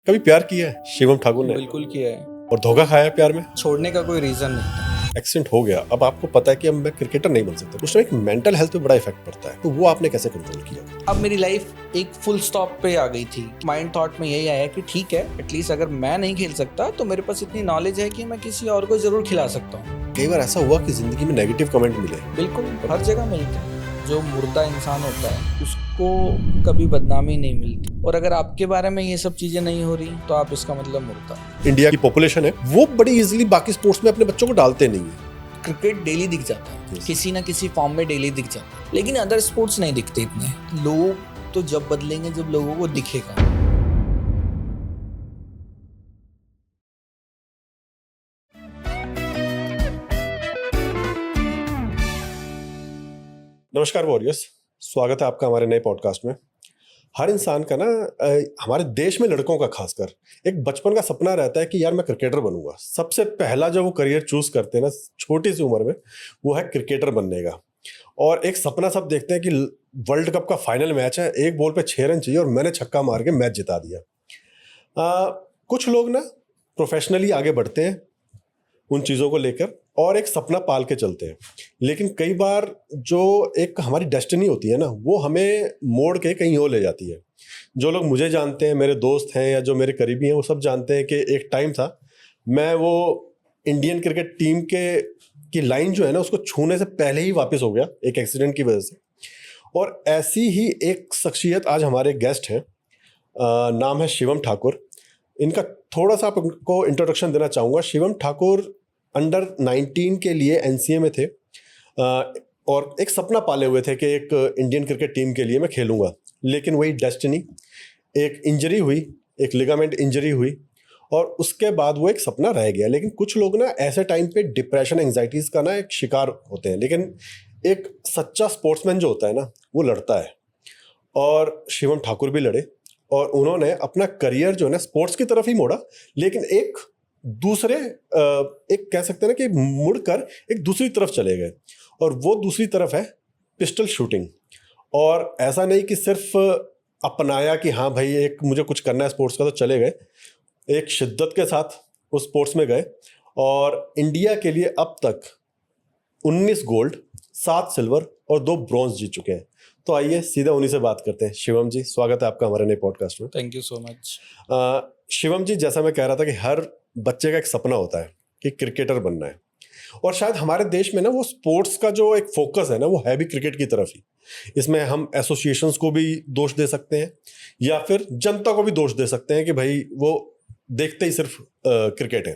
कभी प्यार किया है शिवम ठाकुर ने? बिल्कुल किया है। और धोखा खाया है प्यार में? छोड़ने का कोई रीजन नहीं था। एक्सीडेंट हो गया, अब आपको पता है कि अब मैं क्रिकेटर नहीं बन सकता। उस टाइम एक मेंटल हेल्थ पे बड़ा इफेक्ट पड़ता है, तो वो आपने कैसे कंट्रोल किया? अब मेरी लाइफ एक फुल स्टॉप पे आ गई थी। माइंड थॉट में यही आया कि ठीक है, एटलीस्ट अगर मैं नहीं खेल सकता तो मेरे पास इतनी नॉलेज है कि मैं किसी और को जरूर खिला सकता हूँ। कई बार ऐसा हुआ कि जिंदगी में नेगेटिव कमेंट मिले? बिल्कुल, हर जगह मिलते हैं। जो मुर्दा इंसान होता है उसको कभी बदनामी नहीं मिलती, और अगर आपके बारे में ये सब चीजें नहीं हो रही तो आप इसका मतलब मुर्दा। इंडिया की पॉपुलेशन है, वो बड़ी इजीली बाकी स्पोर्ट्स में अपने बच्चों को डालते नहीं है। क्रिकेट डेली दिख जाता है, किसी ना किसी फॉर्म में डेली दिख जाता है, लेकिन अदर स्पोर्ट्स नहीं दिखते इतने। लोग तो जब बदलेंगे जब लोगों को दिखेगा। नमस्कार वॉरियर्स, स्वागत है आपका हमारे नए पॉडकास्ट में। हर इंसान का ना हमारे देश में लड़कों का खासकर एक बचपन का सपना रहता है कि यार मैं क्रिकेटर बनूंगा। सबसे पहला जो वो करियर चूज करते हैं ना छोटी सी उम्र में, वो है क्रिकेटर बनने का। और एक सपना सब देखते हैं कि वर्ल्ड कप का फाइनल मैच है, एक बॉल पे 6 रन चाहिए और मैंने छक्का मार के मैच जिता दिया। कुछ लोग ना प्रोफेशनली आगे बढ़ते हैं उन चीज़ों को लेकर और एक सपना पाल के चलते हैं, लेकिन कई बार जो एक हमारी डेस्टिनी होती है ना, वो हमें मोड़ के कहीं और ले जाती है। जो लोग मुझे जानते हैं, मेरे दोस्त हैं या जो मेरे करीबी हैं, वो सब जानते हैं कि एक टाइम था, मैं वो इंडियन क्रिकेट टीम की लाइन जो है ना, उसको छूने से पहले ही वापस हो गया एक एक्सीडेंट की वजह से। और ऐसी ही एक शख्सियत आज हमारे गेस्ट हैं, नाम है शिवम ठाकुर। इनका थोड़ा सा आपको इंट्रोडक्शन देना चाहूँगा। शिवम ठाकुर अंडर 19 के लिए एनसीए में थे और एक सपना पाले हुए थे कि एक इंडियन क्रिकेट टीम के लिए मैं खेलूंगा, लेकिन वही डेस्टिनी, एक इंजरी हुई, एक लिगामेंट इंजरी हुई और उसके बाद वो एक सपना रह गया। लेकिन कुछ लोग ना ऐसे टाइम पे डिप्रेशन एंजाइटीज का ना एक शिकार होते हैं, लेकिन एक सच्चा स्पोर्ट्समैन जो होता है ना, वो लड़ता है। और शिवम ठाकुर भी लड़े और उन्होंने अपना करियर जो है ना स्पोर्ट्स की तरफ ही मोड़ा, लेकिन एक दूसरे एक कह सकते हैं ना कि मुड़कर एक दूसरी तरफ चले गए, और वो दूसरी तरफ है पिस्टल शूटिंग। और ऐसा नहीं कि सिर्फ अपनाया कि हाँ भाई एक मुझे कुछ करना है स्पोर्ट्स का, तो चले गए, एक शिद्दत के साथ उस स्पोर्ट्स में गए और इंडिया के लिए अब तक 19 गोल्ड, 7 सिल्वर और 2 ब्रॉन्ज जीत चुके हैं। तो आइए सीधा उन्हीं से बात करते हैं। शिवम जी, स्वागत है आपका हमारे नए पॉडकास्ट में। Thank you so much. Shivam ji, जैसा मैं कह रहा था कि हर बच्चे का एक सपना होता है कि क्रिकेटर बनना है, और शायद हमारे देश में ना वो स्पोर्ट्स का जो एक फोकस है ना, वो है भी क्रिकेट की तरफ ही। इसमें हम एसोसिएशंस को भी दोष दे सकते हैं या फिर जनता को भी दोष दे सकते हैं कि भाई वो देखते ही सिर्फ क्रिकेट है।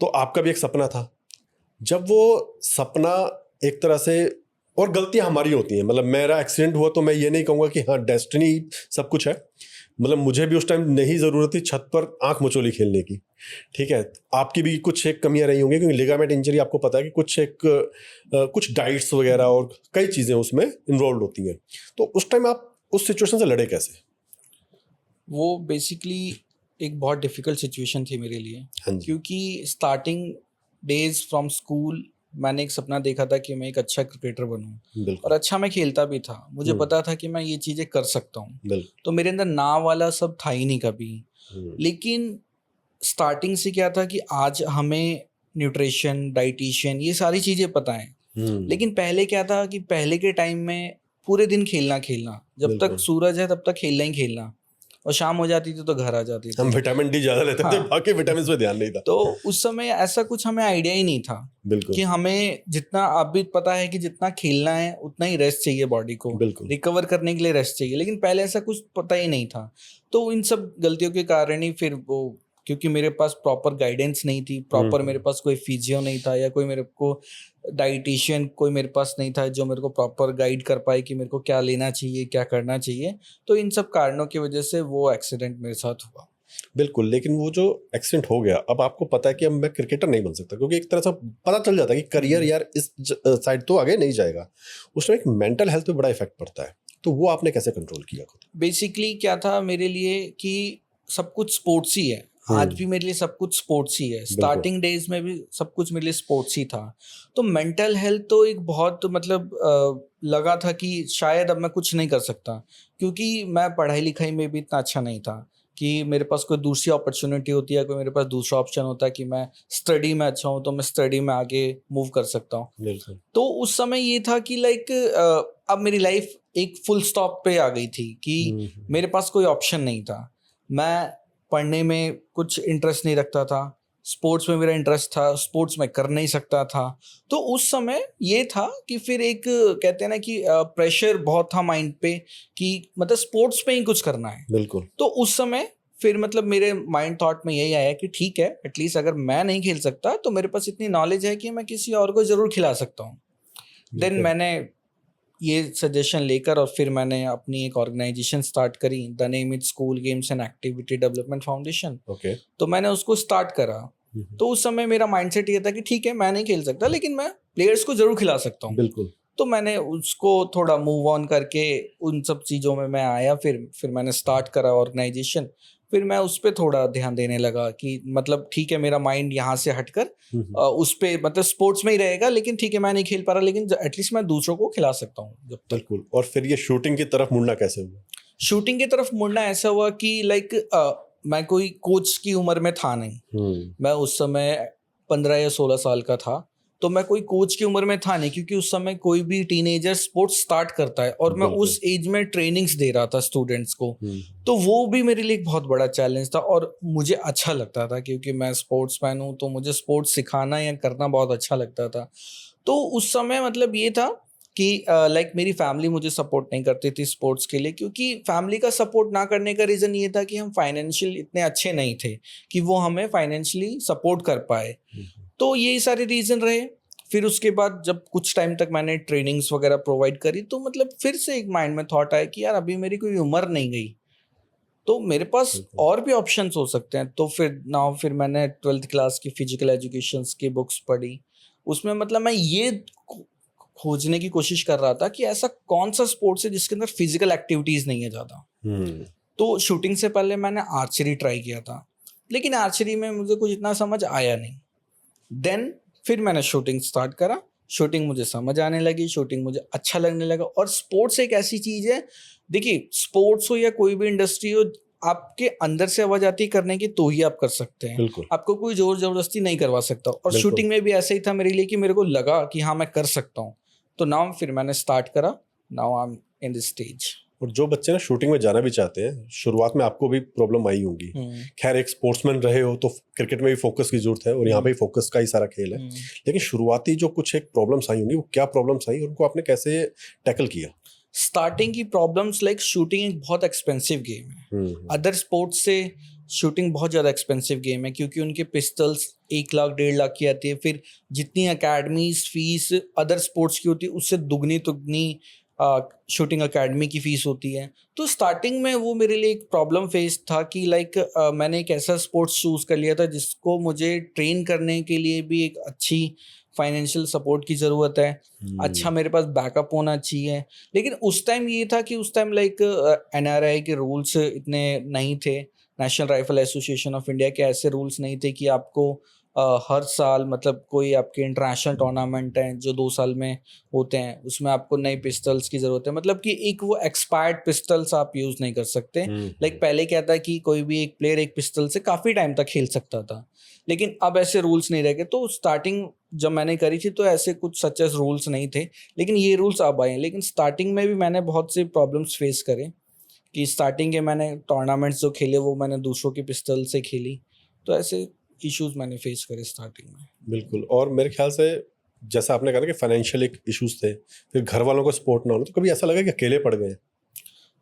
तो आपका भी एक सपना था, जब वो सपना एक तरह से, और गलतियां हमारी होती हैं, मतलब मेरा एक्सीडेंट हुआ तो मैं ये नहीं कहूँगा कि हाँ डेस्टिनी सब कुछ है। मतलब मुझे भी उस टाइम नहीं ज़रूरत थी छत पर आंख मचोली खेलने की, ठीक है। आपकी भी कुछ एक कमियां रही होंगी, क्योंकि लिगामेंट इंजरी आपको पता है कि कुछ डाइट्स वगैरह और कई चीज़ें उसमें इन्वॉल्व होती हैं। तो उस टाइम आप उस सिचुएशन से लड़े कैसे? वो बेसिकली एक बहुत डिफिकल्ट सिचुएशन थी मेरे लिए, हाँ जी। क्योंकि स्टार्टिंग डेज फ्रॉम स्कूल मैंने एक सपना देखा था कि मैं एक अच्छा क्रिकेटर बनूं, और बिल्कुल। अच्छा मैं खेलता भी था। मुझे पता था कि मैं ये चीज़ें कर सकता हूँ, बिल्कुल। तो मेरे अंदर ना वाला सब था ही नहीं कभी। लेकिन स्टार्टिंग से क्या था कि आज हमें न्यूट्रिशन, डाइटिशियन, ये सारी चीज़ें पता हैं। लेकिन पहले क्या था कि पहले के टाइम में पूरे दिन खेलना खेलना, जब तक बिल्कुल। सूरज है तब तक खेलना ही खेलना, और शाम हो जाती थी तो घर आ जाती हम थी। विटामिन डी ज़्यादा लेते थे, हाँ, बाकी विटामिन पे ध्यान नहीं था। तो उस समय ऐसा कुछ हमें आइडिया ही नहीं था बिल्कुल। कि हमें जितना, आप भी पता है कि जितना खेलना है उतना ही रेस्ट चाहिए बॉडी को, बिल्कुल। रिकवर करने के लिए रेस्ट चाहिए। लेकिन पहले ऐसा कुछ पता ही नहीं था। तो इन सब गलतियों के कारण ही फिर वो, क्योंकि मेरे पास प्रॉपर गाइडेंस नहीं थी, प्रॉपर मेरे पास कोई फिजियो नहीं था या कोई मेरे को डाइटिशियन कोई मेरे पास नहीं था जो मेरे को प्रॉपर गाइड कर पाए कि मेरे को क्या लेना चाहिए, क्या करना चाहिए। तो इन सब कारणों की वजह से वो एक्सीडेंट मेरे साथ हुआ। बिल्कुल, लेकिन वो जो एक्सीडेंट हो गया, अब आपको पता है कि अब मैं क्रिकेटर नहीं बन सकता, क्योंकि एक तरह से पता चल जाता है कि करियर यार इस साइड तो आगे नहीं जाएगा। उसमें एक मेंटल हेल्थ पे बड़ा इफेक्ट पड़ता है, तो वो आपने कैसे कंट्रोल किया खुद? बेसिकली क्या था मेरे लिए कि सब कुछ स्पोर्ट्स ही है। आज भी मेरे लिए सब कुछ स्पोर्ट्स ही है। स्टार्टिंग डेज में भी सब कुछ मेरे लिए स्पोर्ट्स ही था। तो मेंटल हेल्थ तो एक बहुत, मतलब लगा था कि शायद अब मैं कुछ नहीं कर सकता, क्योंकि मैं पढ़ाई लिखाई में भी इतना अच्छा नहीं था। कि मेरे पास कोई दूसरी अपॉर्चुनिटी होती है, कोई मेरे पास दूसरा ऑप्शन होता है कि मैं स्टडी में अच्छा हूँ तो मैं स्टडी में आगे मूव कर सकता हूँ। बिल्कुल। तो उस समय ये था कि लाइक अब मेरी लाइफ एक फुल स्टॉप पे आ गई थी कि मेरे पास कोई ऑप्शन नहीं था। मैं पढ़ने में कुछ इंटरेस्ट नहीं रखता था, स्पोर्ट्स में मेरा इंटरेस्ट था, स्पोर्ट्स में कर नहीं सकता था। तो उस समय ये था कि फिर एक कहते हैं ना कि प्रेशर बहुत था माइंड पे कि मतलब स्पोर्ट्स में ही कुछ करना है। बिल्कुल। तो उस समय फिर मतलब मेरे माइंड थॉट में यही आया कि ठीक है, एटलीस्ट अगर मैं नहीं खेल सकता तो मेरे पास इतनी नॉलेज है कि मैं किसी और को ज़रूर खिला सकता हूँ। देन बिल्कुल। मैंने ये सजेशन लेकर और फिर मैंने अपनी एक ऑर्गेनाइजेशन स्टार्ट करी, the name is school games and activity development foundation. Okay. तो मैंने उसको स्टार्ट करा। तो उस समय मेरा माइंडसेट ये था कि ठीक है, मैं नहीं खेल सकता लेकिन मैं प्लेयर्स को ज़रूर खिला सकता हूँ। बिल्कुल। तो मैंने उसको थोड़ा मूव ऑन करके उन सब चीज़ों में मैं आया। फिर मैंने स्टार्ट करा ऑर्गेनाइजेशन। फिर मैं उस पे थोड़ा ध्यान देने लगा कि मतलब ठीक है, मेरा माइंड यहाँ से हटकर उस पे मतलब स्पोर्ट्स में ही रहेगा, लेकिन ठीक है मैं नहीं खेल पा रहा, लेकिन एटलीस्ट मैं दूसरों को खिला सकता हूँ जब तक। बिल्कुल। और फिर ये शूटिंग की तरफ मुड़ना कैसे हुआ? शूटिंग की तरफ मुड़ना ऐसा हुआ कि लाइक मैं कोई कोच की उम्र में था नहीं। मैं उस समय 15 या 16 साल का था। तो मैं कोई कोच की उम्र में था नहीं, क्योंकि उस समय कोई भी टीनेजर स्पोर्ट्स स्टार्ट करता है और मैं बिल्कुल। उस एज में ट्रेनिंग्स दे रहा था स्टूडेंट्स को। हम्म। तो वो भी मेरे लिए एक बहुत बड़ा चैलेंज था और मुझे अच्छा लगता था, क्योंकि मैं स्पोर्ट्समैन हूँ तो मुझे स्पोर्ट्स सिखाना या करना बहुत अच्छा लगता था। तो उस समय मतलब ये था कि लाइक मेरी फैमिली मुझे सपोर्ट नहीं करती थी स्पोर्ट्स के लिए, क्योंकि फैमिली का सपोर्ट ना करने का रीज़न ये था कि हम फाइनेंशियल इतने अच्छे नहीं थे कि वो हमें फाइनेंशियली सपोर्ट कर पाए। तो यही सारे रीज़न रहे। फिर उसके बाद जब कुछ टाइम तक मैंने ट्रेनिंग्स वगैरह प्रोवाइड करी तो मतलब फिर से एक माइंड में थॉट आया कि यार अभी मेरी कोई उम्र नहीं गई, तो मेरे पास बिल्कुल। और भी ऑप्शंस हो सकते हैं। तो फिर मैंने 12th क्लास की फिजिकल एजुकेशंस की बुक्स पढ़ी। उसमें मतलब मैं ये खोजने की कोशिश कर रहा था कि ऐसा कौन सा स्पोर्ट्स है जिसके अंदर फिजिकल एक्टिविटीज नहीं है ज़्यादा। हम्म। तो शूटिंग से पहले मैंने आर्चरी ट्राई किया था, लेकिन आर्चरी में मुझे कुछ इतना समझ आया नहीं। देन फिर मैंने शूटिंग स्टार्ट करा। शूटिंग मुझे समझ आने लगी, शूटिंग मुझे अच्छा लगने लगा। और स्पोर्ट्स एक ऐसी चीज़ है, देखिए स्पोर्ट्स हो या कोई भी इंडस्ट्री हो, आपके अंदर से आवाज़ आती है करने की तो ही आप कर सकते हैं। बिल्कुल। आपको कोई ज़ोर ज़बरदस्ती नहीं करवा सकता। और बिल्कुल। शूटिंग में भी ऐसा ही था मेरे लिए कि मेरे को लगा कि हाँ मैं कर सकता हूँ। तो नाउ फिर मैंने स्टार्ट करा। Now I am in this stage. और जो बच्चे ना शूटिंग में जाना भी चाहते हैं, शुरुआत में आपको भी प्रॉब्लम आई होगी। खैर एक स्पोर्ट्समैन रहे हो तो क्रिकेट में भी फोकस की जरूरत है और यहाँ पे भी फोकस का ही सारा खेल है। लेकिन शुरुआती जो कुछ एक प्रॉब्लम्स आई होंगी, वो क्या प्रॉब्लम्स आई और उनको आपने कैसे टैकल किया? स्टार्टिंग की प्रॉब्लम्स लाइक शूटिंग एक बहुत एक्सपेंसिव गेम है। अदर स्पोर्ट्स से शूटिंग बहुत ज़्यादा एक्सपेंसिव गेम है, क्योंकि उनके पिस्टल्स 1 लाख 1.5 लाख की आती है। फिर जितनी अकेडमीज फीस अदर स्पोर्ट्स की होती है उससे दुगनी तुगनी शूटिंग अकेडमी की फ़ीस होती है। तो स्टार्टिंग में वो मेरे लिए एक प्रॉब्लम फेस था कि लाइक मैंने एक ऐसा स्पोर्ट्स चूज़ कर लिया था जिसको मुझे ट्रेन करने के लिए भी एक अच्छी फाइनेंशियल सपोर्ट की ज़रूरत है। अच्छा मेरे पास बैकअप होना चाहिए। लेकिन उस टाइम ये था कि उस टाइम लाइक एनआरआई के रूल्स इतने नहीं थे। National rifle association of India के ऐसे रूल्स नहीं थे कि आपको हर साल मतलब कोई आपके इंटरनेशनल टूर्नामेंट हैं जो 2 साल में होते हैं, उसमें आपको नई पिस्टल्स की ज़रूरत है। मतलब कि एक वो एक्सपायर्ड पिस्टल्स आप यूज़ नहीं कर सकते। लाइक पहले क्या था कि कोई भी एक प्लेयर एक पिस्टल से काफ़ी टाइम तक खेल सकता था, लेकिन अब ऐसे रूल्स नहीं रह गए। तो स्टार्टिंग जब मैंने करी थी तो ऐसे कुछ सच एज़ रूल्स नहीं थे, लेकिन ये रूल्स अब आए हैं। लेकिन स्टार्टिंग में भी मैंने बहुत से प्रॉब्लम्स फेस करे कि स्टार्टिंग के मैंने टूर्नामेंट्स जो खेले वो मैंने दूसरों की पिस्टल से खेली। तो ऐसे इश्यूज मैंने फेस करे स्टार्टिंग में। बिल्कुल। और मेरे ख्याल से जैसा आपने कहा ना कि फाइनेंशियल एक इश्यूज थे, फिर घर वालों को सपोर्ट ना होना, तो कभी ऐसा लगा कि अकेले पड़ गए?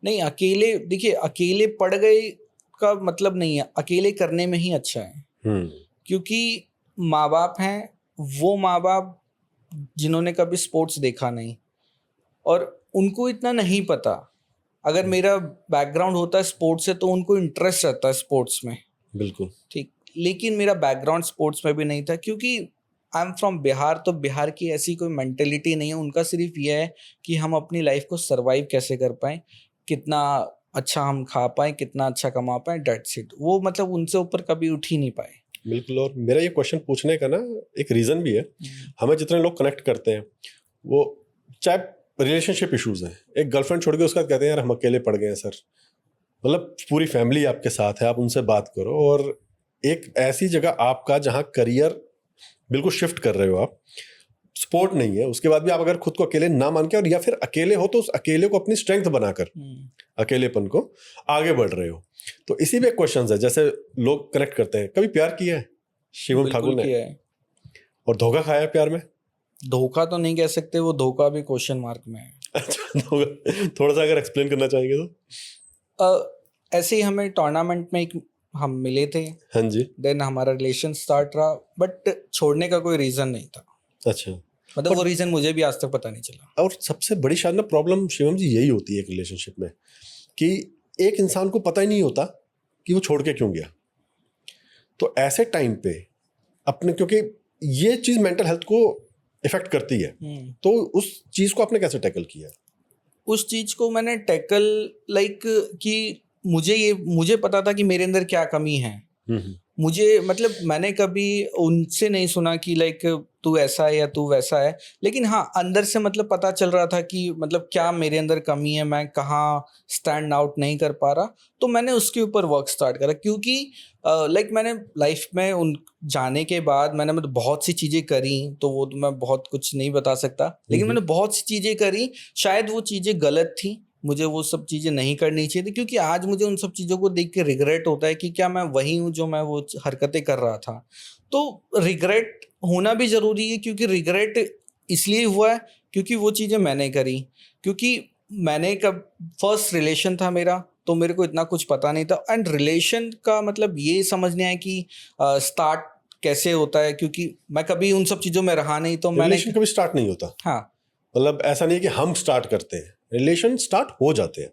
नहीं, अकेले देखिए, अकेले पड़ गए का मतलब नहीं है, अकेले करने में ही अच्छा है। क्योंकि माँ बाप हैं, वो माँ बाप जिन्होंने कभी स्पोर्ट्स देखा नहीं और उनको इतना नहीं पता। अगर मेरा बैकग्राउंड होता है स्पोर्ट्स से तो उनको इंटरेस्ट रहता है स्पोर्ट्स में, बिल्कुल। ठीक। लेकिन मेरा बैकग्राउंड स्पोर्ट्स में भी नहीं था, क्योंकि आई एम फ्रॉम बिहार। तो बिहार की ऐसी कोई मेंटेलिटी नहीं है। उनका सिर्फ ये है कि हम अपनी लाइफ को सर्वाइव कैसे कर पाएं, कितना अच्छा हम खा पाएं, कितना अच्छा कमा पाएं, डेट्स इट। वो मतलब उनसे ऊपर कभी उठ ही नहीं पाए। बिल्कुल। और मेरा ये क्वेश्चन पूछने का ना एक रीज़न भी है। हमें जितने लोग कनेक्ट करते हैं वो चाहे रिलेशनशिप इश्यूज हैं, एक गर्लफ्रेंड छोड़ के उसका कहते हैं यार हम अकेले पड़ गए हैं सर, मतलब पूरी फैमिली आपके साथ है, आप उनसे बात करो और एक ऐसी जगह आपका जहाँ करियर बिल्कुल शिफ्ट कर रहे हो आप, सपोर्ट नहीं है, उसके बाद भी आप अगर खुद को अकेले ना मान के और या फिर अकेले हो तो उस अकेले को अपनी स्ट्रेंथ बनाकर अकेलेपन को आगे बढ़ रहे हो। तो इसी में क्वेश्चन है, जैसे लोग कनेक्ट करते हैं, कभी प्यार किया है शिवम ठाकुर ने? किया है। और धोखा खाया है प्यार में? धोखा तो नहीं कह सकते, वो धोखा भी क्वेश्चन मार्क में है। अच्छा, थोड़ा सा अगर एक्सप्लेन करना चाहेंगे तो। ऐसे ही हमें टूर्नामेंट में एक हम मिले थे, हाँ जी। देन हमारा रिलेशन स्टार्ट रहा, बट छोड़ने का कोई रीजन नहीं था। अच्छा, मतलब वो रीजन मुझे भी आज तक पता नहीं चला। और सबसे बड़ी शायद ना प्रॉब्लम शिवम जी यही होती है एक रिलेशनशिप में, कि एक इंसान को पता ही नहीं होता कि वो छोड़ के क्यों गया। तो ऐसे टाइम पे अपने, क्योंकि ये चीज मेंटल हेल्थ को इफेक्ट करती है, तो उस चीज को आपने कैसे टैकल किया? उस चीज को मैंने टैकल कि मुझे पता था कि मेरे अंदर क्या कमी है। मुझे मतलब मैंने कभी उनसे नहीं सुना कि तू ऐसा है या तू वैसा है, लेकिन हाँ अंदर से मतलब पता चल रहा था कि मतलब क्या मेरे अंदर कमी है, मैं कहाँ स्टैंड आउट नहीं कर पा रहा। तो मैंने उसके ऊपर वर्क स्टार्ट करा, क्योंकि मैंने लाइफ में उन जाने के बाद मैंने मतलब बहुत सी चीज़ें करी, तो वो तो मैं बहुत कुछ नहीं बता सकता, लेकिन मैंने बहुत सी चीज़ें करी। शायद वो चीज़ें गलत थी, मुझे वो सब चीज़ें नहीं करनी चाहिए थी, क्योंकि आज मुझे उन सब चीज़ों को देख के रिग्रेट होता है कि क्या मैं वही हूँ जो मैं वो हरकतें कर रहा था। तो रिग्रेट होना भी ज़रूरी है, क्योंकि रिग्रेट इसलिए हुआ है क्योंकि वो चीज़ें मैंने करी। क्योंकि मैंने कब फर्स्ट रिलेशन था मेरा, तो मेरे को इतना कुछ पता नहीं था, एंड रिलेशन का मतलब ये समझने आया कि स्टार्ट कैसे होता है, क्योंकि मैं कभी उन सब चीज़ों में रहा नहीं, तो मैंने रिलेशन कभी स्टार्ट नहीं होता। हाँ, मतलब ऐसा नहीं है कि हम स्टार्ट करते हैं, रिलेशन स्टार्ट हो जाते हैं।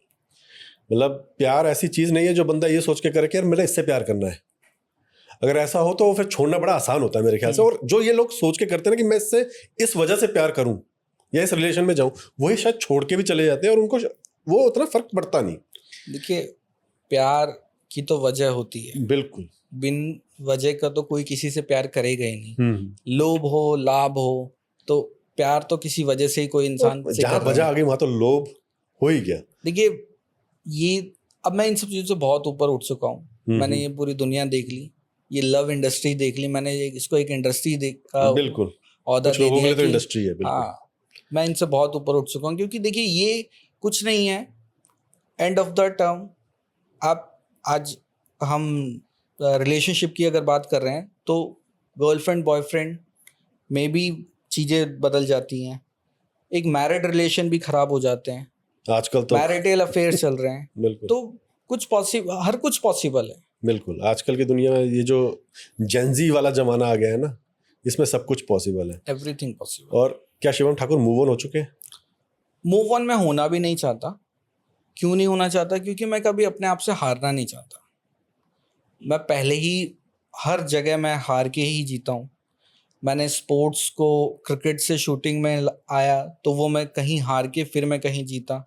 मतलब प्यार ऐसी चीज नहीं है जो बंदा ये सोच के करे कि यार मेरा इससे प्यार करना है। अगर ऐसा हो तो फिर छोड़ना बड़ा आसान होता है मेरे ख्याल से। और जो ये लोग सोच के करते हैं ना कि मैं इससे इस वजह से प्यार करूं या इस रिलेशन में जाऊं, वही शायद छोड़ के भी चले जाते हैं और उनको वो उतना फर्क पड़ता नहीं। देखिए प्यार की तो वजह होती है, बिल्कुल। बिन वजह का तो कोई किसी से प्यार करेगा ही नहीं। लोभ हो लाभ हो, तो प्यार तो किसी वजह से ही कोई इंसान से जहां कर रहा वजह है। आ गई वहां तो लोभ हो ही गया। देखिए ये अब मैं इन सब चीज़ों से बहुत ऊपर उठ चुका हूँ। मैंने ये पूरी दुनिया देख ली, ये लव इंडस्ट्री देख ली, मैंने इसको एक इंडस्ट्री देखा, बिल्कुल, औहदा कुछ दे लोगों के दिया लिए तो कि इंडस्ट्री है। बिल्कुल। हाँ, मैं इनसे बहुत ऊपर उठ चुका हूँ, क्योंकि देखिए ये कुछ नहीं है। एंड ऑफ द टर्म आप आज हम रिलेशनशिप की अगर बात कर रहे हैं, तो गर्लफ्रेंड बॉयफ्रेंड में भी चीज़ें बदल जाती हैं, एक मैरिड रिलेशन भी खराब हो जाते हैं, आजकल तो मैरिटल अफेयर्स चल रहे हैं। बिल्कुल। तो कुछ पॉसिबल, हर कुछ पॉसिबल है। बिल्कुल, आजकल की दुनिया में ये जो जेनजी वाला जमाना आ गया है ना, इसमें सब कुछ पॉसिबल है। Everything possible. और क्या शिवम ठाकुर मूव ऑन हो चुके हैं? मूव ऑन मैं होना भी नहीं चाहता। क्यों नहीं होना चाहता? क्योंकि मैं कभी अपने आप से हारना नहीं चाहता। मैं पहले ही हर जगह मैं हार के ही जीता हूँ। मैंने स्पोर्ट्स को, क्रिकेट से शूटिंग में आया तो वो मैं कहीं हार के फिर मैं कहीं जीता।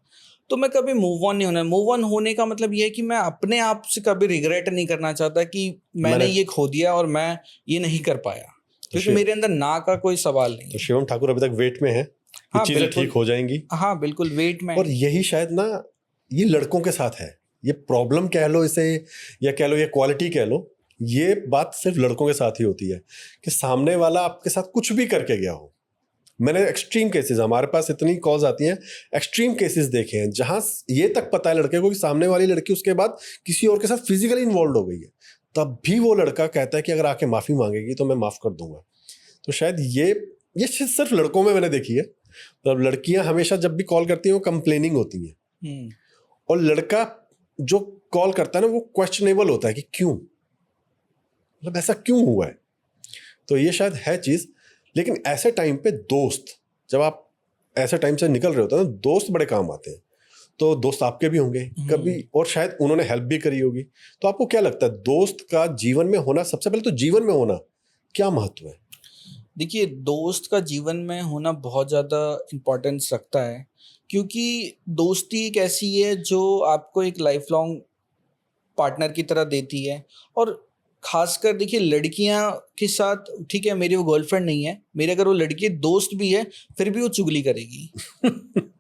तो मैं कभी मूव ऑन नहीं होना। मूव ऑन होने का मतलब ये है कि मैं अपने आप से कभी रिग्रेट नहीं करना चाहता कि मैंने ये खो दिया और मैं ये नहीं कर पाया, क्योंकि मेरे अंदर ना का कोई सवाल नहीं तो है। शिवम ठाकुर अभी तक वेट में है कि हाँ चीजें बिल्कुल, ठीक हो जाएंगी। हाँ बिल्कुल वेट में। और यही शायद ना, ये लड़कों के साथ है, ये प्रॉब्लम कह लो इसे, या कह लो ये क्वालिटी कह लो, ये बात सिर्फ लड़कों के साथ ही होती है कि सामने वाला आपके साथ कुछ भी करके गया हो। मैंने एक्सट्रीम केसेस, हमारे पास इतनी कॉल्स आती हैं, एक्सट्रीम केसेस देखे हैं जहां ये तक पता है लड़के को कि सामने वाली लड़की उसके बाद किसी और के साथ फिजिकली इन्वॉल्व हो गई है, तब भी वो लड़का कहता है कि अगर आके माफी मांगेगी तो मैं माफ कर दूंगा। तो शायद ये सिर्फ लड़कों में मैंने देखी है। मतलब लड़कियां हमेशा जब भी कॉल करती हैं वो कंप्लेनिंग होती हैं, और लड़का जो कॉल करता है ना वो क्वेश्चनेबल होता है कि क्यों, मतलब ऐसा क्यों हुआ है। तो ये शायद है चीज। लेकिन ऐसे टाइम पे दोस्त, जब आप ऐसे टाइम से निकल रहे होते हैं ना, दोस्त बड़े काम आते हैं। तो दोस्त आपके भी होंगे कभी, और शायद उन्होंने हेल्प भी करी होगी। तो आपको क्या लगता है दोस्त का जीवन में होना, सबसे पहले तो जीवन में होना क्या महत्व है? देखिए दोस्त का जीवन में होना बहुत ज़्यादा इम्पोर्टेंस रखता है, क्योंकि दोस्ती एक ऐसी है जो आपको एक लाइफ लॉन्ग पार्टनर की तरह देती है। और खासकर देखिए लड़कियां के साथ, ठीक है मेरी वो गर्लफ्रेंड नहीं है, मेरी अगर वो लड़की दोस्त भी है फिर भी वो चुगली करेगी।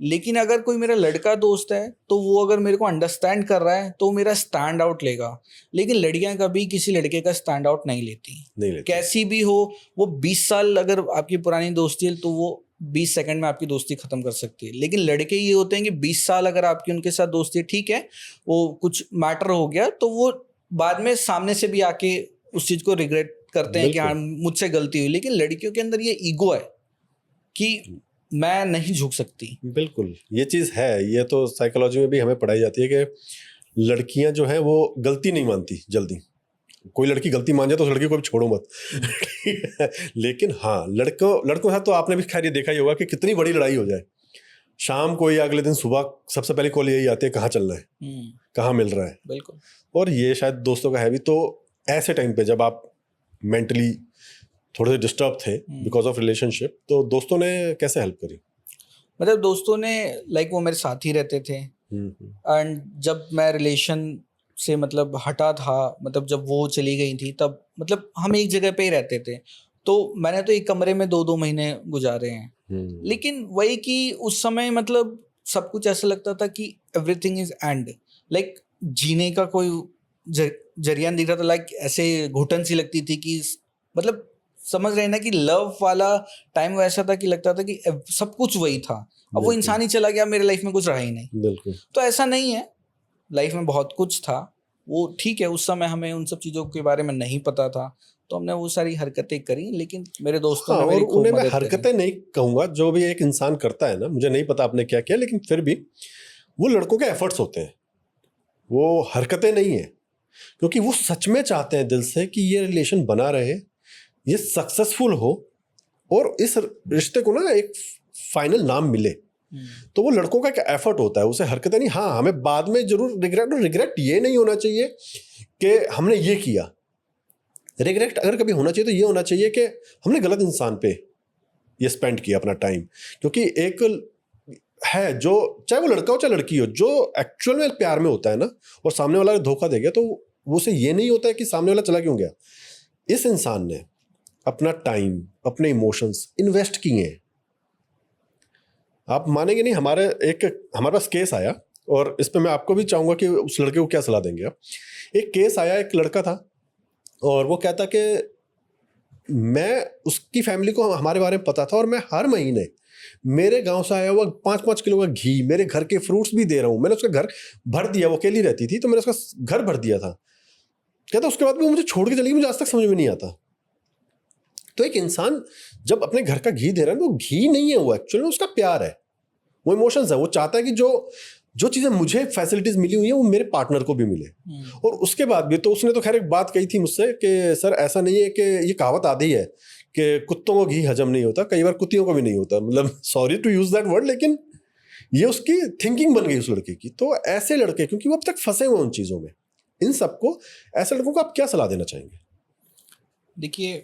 लेकिन अगर कोई मेरा लड़का दोस्त है तो वो अगर मेरे को अंडरस्टैंड कर रहा है तो वो मेरा स्टैंड आउट लेगा। लेकिन लड़कियां कभी किसी लड़के का स्टैंड आउट नहीं लेती, कैसी भी हो। वो 20 साल अगर आपकी पुरानी दोस्ती है तो वो 20 सेकंड में आपकी दोस्ती खत्म कर सकती है। लेकिन लड़के ये होते हैं कि 20 साल अगर आपकी उनके साथ दोस्ती है, ठीक है वो कुछ मैटर हो गया तो वो बाद में सामने से भी आके उस चीज को रिग्रेट करते हैं कि हाँ मुझसे गलती हुई। लेकिन लड़कियों के अंदर ये ईगो है कि मैं नहीं झुक सकती। बिल्कुल, ये चीज है, ये तो साइकोलॉजी में भी हमें पढ़ाई जाती है कि लड़कियां जो है वो गलती नहीं मानती जल्दी। कोई लड़की गलती मान जाए तो उस लड़की को भी छोड़ो मत। ठीक है, लेकिन हाँ लड़कों के साथ तो आपने भी खैर ये देखा ही होगा कि कितनी बड़ी लड़ाई हो जाए, शाम को या अगले दिन सुबह सबसे पहले कॉल यही आती है कहाँ चलना है, कहाँ मिल रहा है। बिल्कुल। और ये शायद दोस्तों का है भी। तो ऐसे टाइम पे जब आप मेंटली थोड़े से डिस्टर्ब थे बिकॉज ऑफ रिलेशनशिप, तो दोस्तों ने कैसे हेल्प करी? मतलब दोस्तों ने लाइक वो मेरे साथ ही रहते थे एंड जब मैं रिलेशन से मतलब हटा था, मतलब जब वो चली गई थी तब मतलब हम एक जगह पे ही रहते थे। तो मैंने तो एक कमरे में 2-2 महीने गुजारे हैं। लेकिन वही कि उस समय मतलब सब कुछ ऐसा लगता था कि एवरीथिंग इज एंड, लाइक जीने का कोई जरिया नहीं दिख रहा था। लाइक ऐसे घुटन सी लगती थी कि मतलब समझ रहे हैं ना कि लव वाला टाइम वैसा था कि लगता था कि सब कुछ वही था, अब वो इंसान ही चला गया, मेरे लाइफ में कुछ रहा ही नहीं। बिल्कुल। तो ऐसा नहीं है, लाइफ में बहुत कुछ था। वो ठीक है उस समय हमें उन सब चीज़ों के बारे में नहीं पता था तो हमने वो सारी हरकतें करी। लेकिन मेरे दोस्तों ने मेरी खूब मदद करी। हरकतें नहीं कहूँगा, जो भी एक इंसान करता है ना, मुझे नहीं पता आपने क्या किया, लेकिन फिर भी वो लड़कों के एफर्ट्स होते हैं, वो हरकतें नहीं है। क्योंकि वो सच में चाहते हैं दिल से कि ये रिलेशन बना रहे, ये सक्सेसफुल हो और इस रिश्ते को ना एक फाइनल नाम मिले। तो वो लड़कों का एक एफर्ट होता है, उसे हरकतें नहीं। हाँ हमें बाद में जरूर रिग्रेट ये नहीं होना चाहिए कि हमने ये किया। रिग्रेट अगर कभी होना चाहिए तो ये होना चाहिए कि हमने गलत इंसान पे ये स्पेंड किया अपना टाइम। क्योंकि एक है जो, चाहे वो लड़का हो चाहे लड़की हो, जो एक्चुअल में प्यार में होता है ना और सामने वाला धोखा दे गया तो वो उसे ये नहीं होता है कि सामने वाला चला क्यों गया। इस इंसान ने अपना टाइम, अपने इमोशंस इन्वेस्ट किए हैं। आप मानेंगे नहीं, हमारे पास केस आया और इस पे मैं आपको भी चाहूंगा कि उस लड़के को क्या सलाह देंगे आप। एक केस आया, एक लड़का था और वो कहता कि मैं, उसकी फैमिली को हमारे बारे में पता था और मैं हर महीने मेरे गांव से आया हुआ 5-5 किलो का घी, मेरे घर के फ्रूट्स भी दे रहा हूँ, मैंने उसका घर भर दिया। वो अकेली रहती थी तो मैंने उसका घर भर दिया था। कहता उसके बाद भी मुझे छोड़ के चली गई, मुझे आज तक समझ में नहीं आता। तो एक इंसान जब अपने घर का घी दे रहा है, वो घी नहीं है, वो एक्चुअली उसका प्यार है, वो इमोशंस है। वो चाहता है कि जो चीजें मुझे फैसिलिटीज मिली हुई है वो मेरे पार्टनर को भी मिले। और उसके बाद भी तो उसने तो खैर एक बात कही थी मुझसे कि सर ऐसा नहीं है कि ये कहावत आधी है कि कुत्तों को घी हजम नहीं होता, कई बार कुत्तियों को भी नहीं होता, मतलब sorry to use that word, लेकिन ये उसकी थिंकिंग बन गई उस लड़के की। तो ऐसे लड़के, क्योंकि वो अब तक फंसे हुए उन चीजों में, इन सबको, ऐसे लड़कों को आप क्या सलाह देना चाहेंगे? देखिए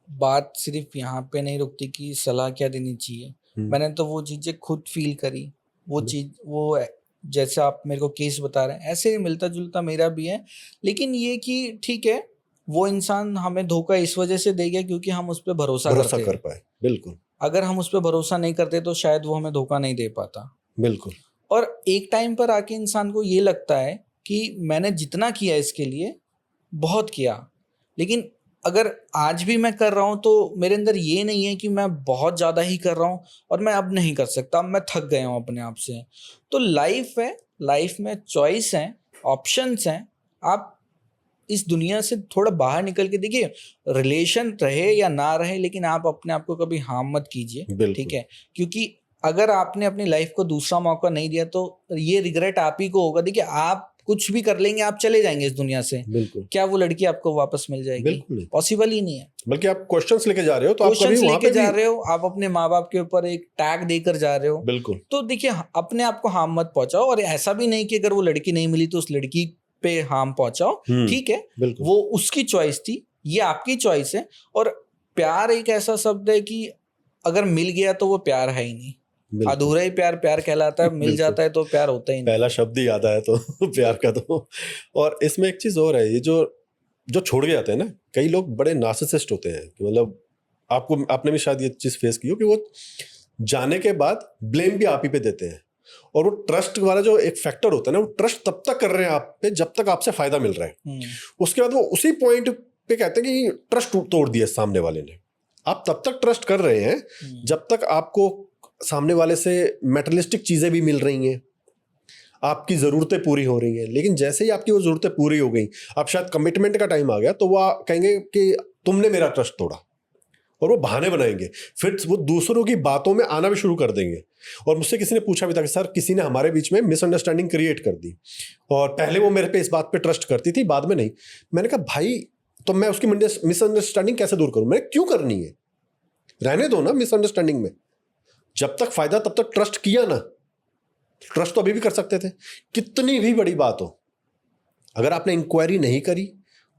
बात सिर्फ यहाँ पे नहीं रुकती कि सलाह क्या देनी चाहिए। मैंने तो वो चीजें खुद फील करी, वो चीज, वो जैसे आप मेरे को केस बता रहे हैं ऐसे मिलता जुलता मेरा भी है। लेकिन ये कि ठीक है वो इंसान हमें धोखा इस वजह से दे गया क्योंकि हम उस पर भरोसा कर पाए। बिल्कुल। अगर हम उस पर भरोसा नहीं करते तो शायद वो हमें धोखा नहीं दे पाता। बिल्कुल। और एक टाइम पर आके इंसान को ये लगता है कि मैंने जितना किया इसके लिए बहुत किया, लेकिन अगर आज भी मैं कर रहा हूँ तो मेरे अंदर ये नहीं है कि मैं बहुत ज़्यादा ही कर रहा हूँ और मैं अब नहीं कर सकता, अब मैं थक गया हूँ अपने आप से। तो लाइफ है, लाइफ में चॉइस हैं, ऑप्शंस हैं। आप इस दुनिया से थोड़ा बाहर निकल के देखिए, रिलेशन रहे या ना रहे लेकिन आप अपने आप को कभी हार्म मत कीजिए, ठीक है? क्योंकि अगर आपने अपनी लाइफ को दूसरा मौका नहीं दिया तो ये रिग्रेट आप ही को होगा। देखिए आप कुछ भी कर लेंगे, आप चले जाएंगे इस दुनिया से, क्या वो लड़की आपको वापस मिल जाएगी? बिल्कुल पॉसिबल ही नहीं है। बल्कि आप क्वेश्चंस लेके जा रहे हो तो आप क्वेश्चंस लेके जा रहे हो, आप अपने माँ बाप के ऊपर एक टैग देकर जा रहे हो। बिल्कुल। तो देखिए अपने आप को हार्म मत पहुंचाओ। और ऐसा भी नहीं कि अगर वो लड़की नहीं मिली तो उस लड़की पे हार्म पहुंचाओ, ठीक है, वो उसकी चॉइस थी, ये आपकी चॉइस है। और प्यार एक ऐसा शब्द है कि अगर मिल गया तो वो प्यार है ही नहीं, अधूरा ही प्यार प्यार कहलाता है। मिल जाता है तो प्यार होता ही नहीं। पहला शब्द ही याद आया तो प्यार का तो। और इसमें एक चीज और है, ये जो जो छोड़ के जाते हैं ना, कई लोग बड़े नार्सिसिस्ट होते हैं कि मतलब आपने भी शायद ये चीज़ फेस की हो कि वो जाने के बाद ब्लेम भी आप ही पे देते हैं, और वो ट्रस्ट वाला जो एक फैक्टर होता है ना, वो ट्रस्ट तब तक कर रहे हैं आप पे जब तक आपसे फायदा मिल रहा है। उसके बाद वो उसी पॉइंट पे कहते हैं कि ट्रस्ट तोड़ दिया सामने वाले ने। आप तब तक ट्रस्ट कर रहे हैं जब तक आपको सामने वाले से मेटेरियलिस्टिक चीजें भी मिल रही हैं, आपकी ज़रूरतें पूरी हो रही हैं। लेकिन जैसे ही आपकी वो ज़रूरतें पूरी हो गई, अब शायद कमिटमेंट का टाइम आ गया, तो वो कहेंगे कि तुमने मेरा ट्रस्ट तोड़ा, और वो बहाने बनाएंगे। फिर वो दूसरों की बातों में आना भी शुरू कर देंगे। और मुझसे किसी ने पूछा भी था कि सर, किसी ने हमारे बीच में मिसअंडरस्टैंडिंग क्रिएट कर दी, और पहले वो मेरे पे इस बात पे ट्रस्ट करती थी, बाद में नहीं। मैंने कहा भाई, तो मैं उसकी मिसअंडरस्टैंडिंग कैसे दूर करूं? मैंने क्यों करनी है? रहने दो ना मिसअंडरस्टैंडिंग में, जब तक फायदा तब तक ट्रस्ट किया ना। ट्रस्ट तो अभी भी कर सकते थे, कितनी भी बड़ी बात हो। अगर आपने इंक्वायरी नहीं करी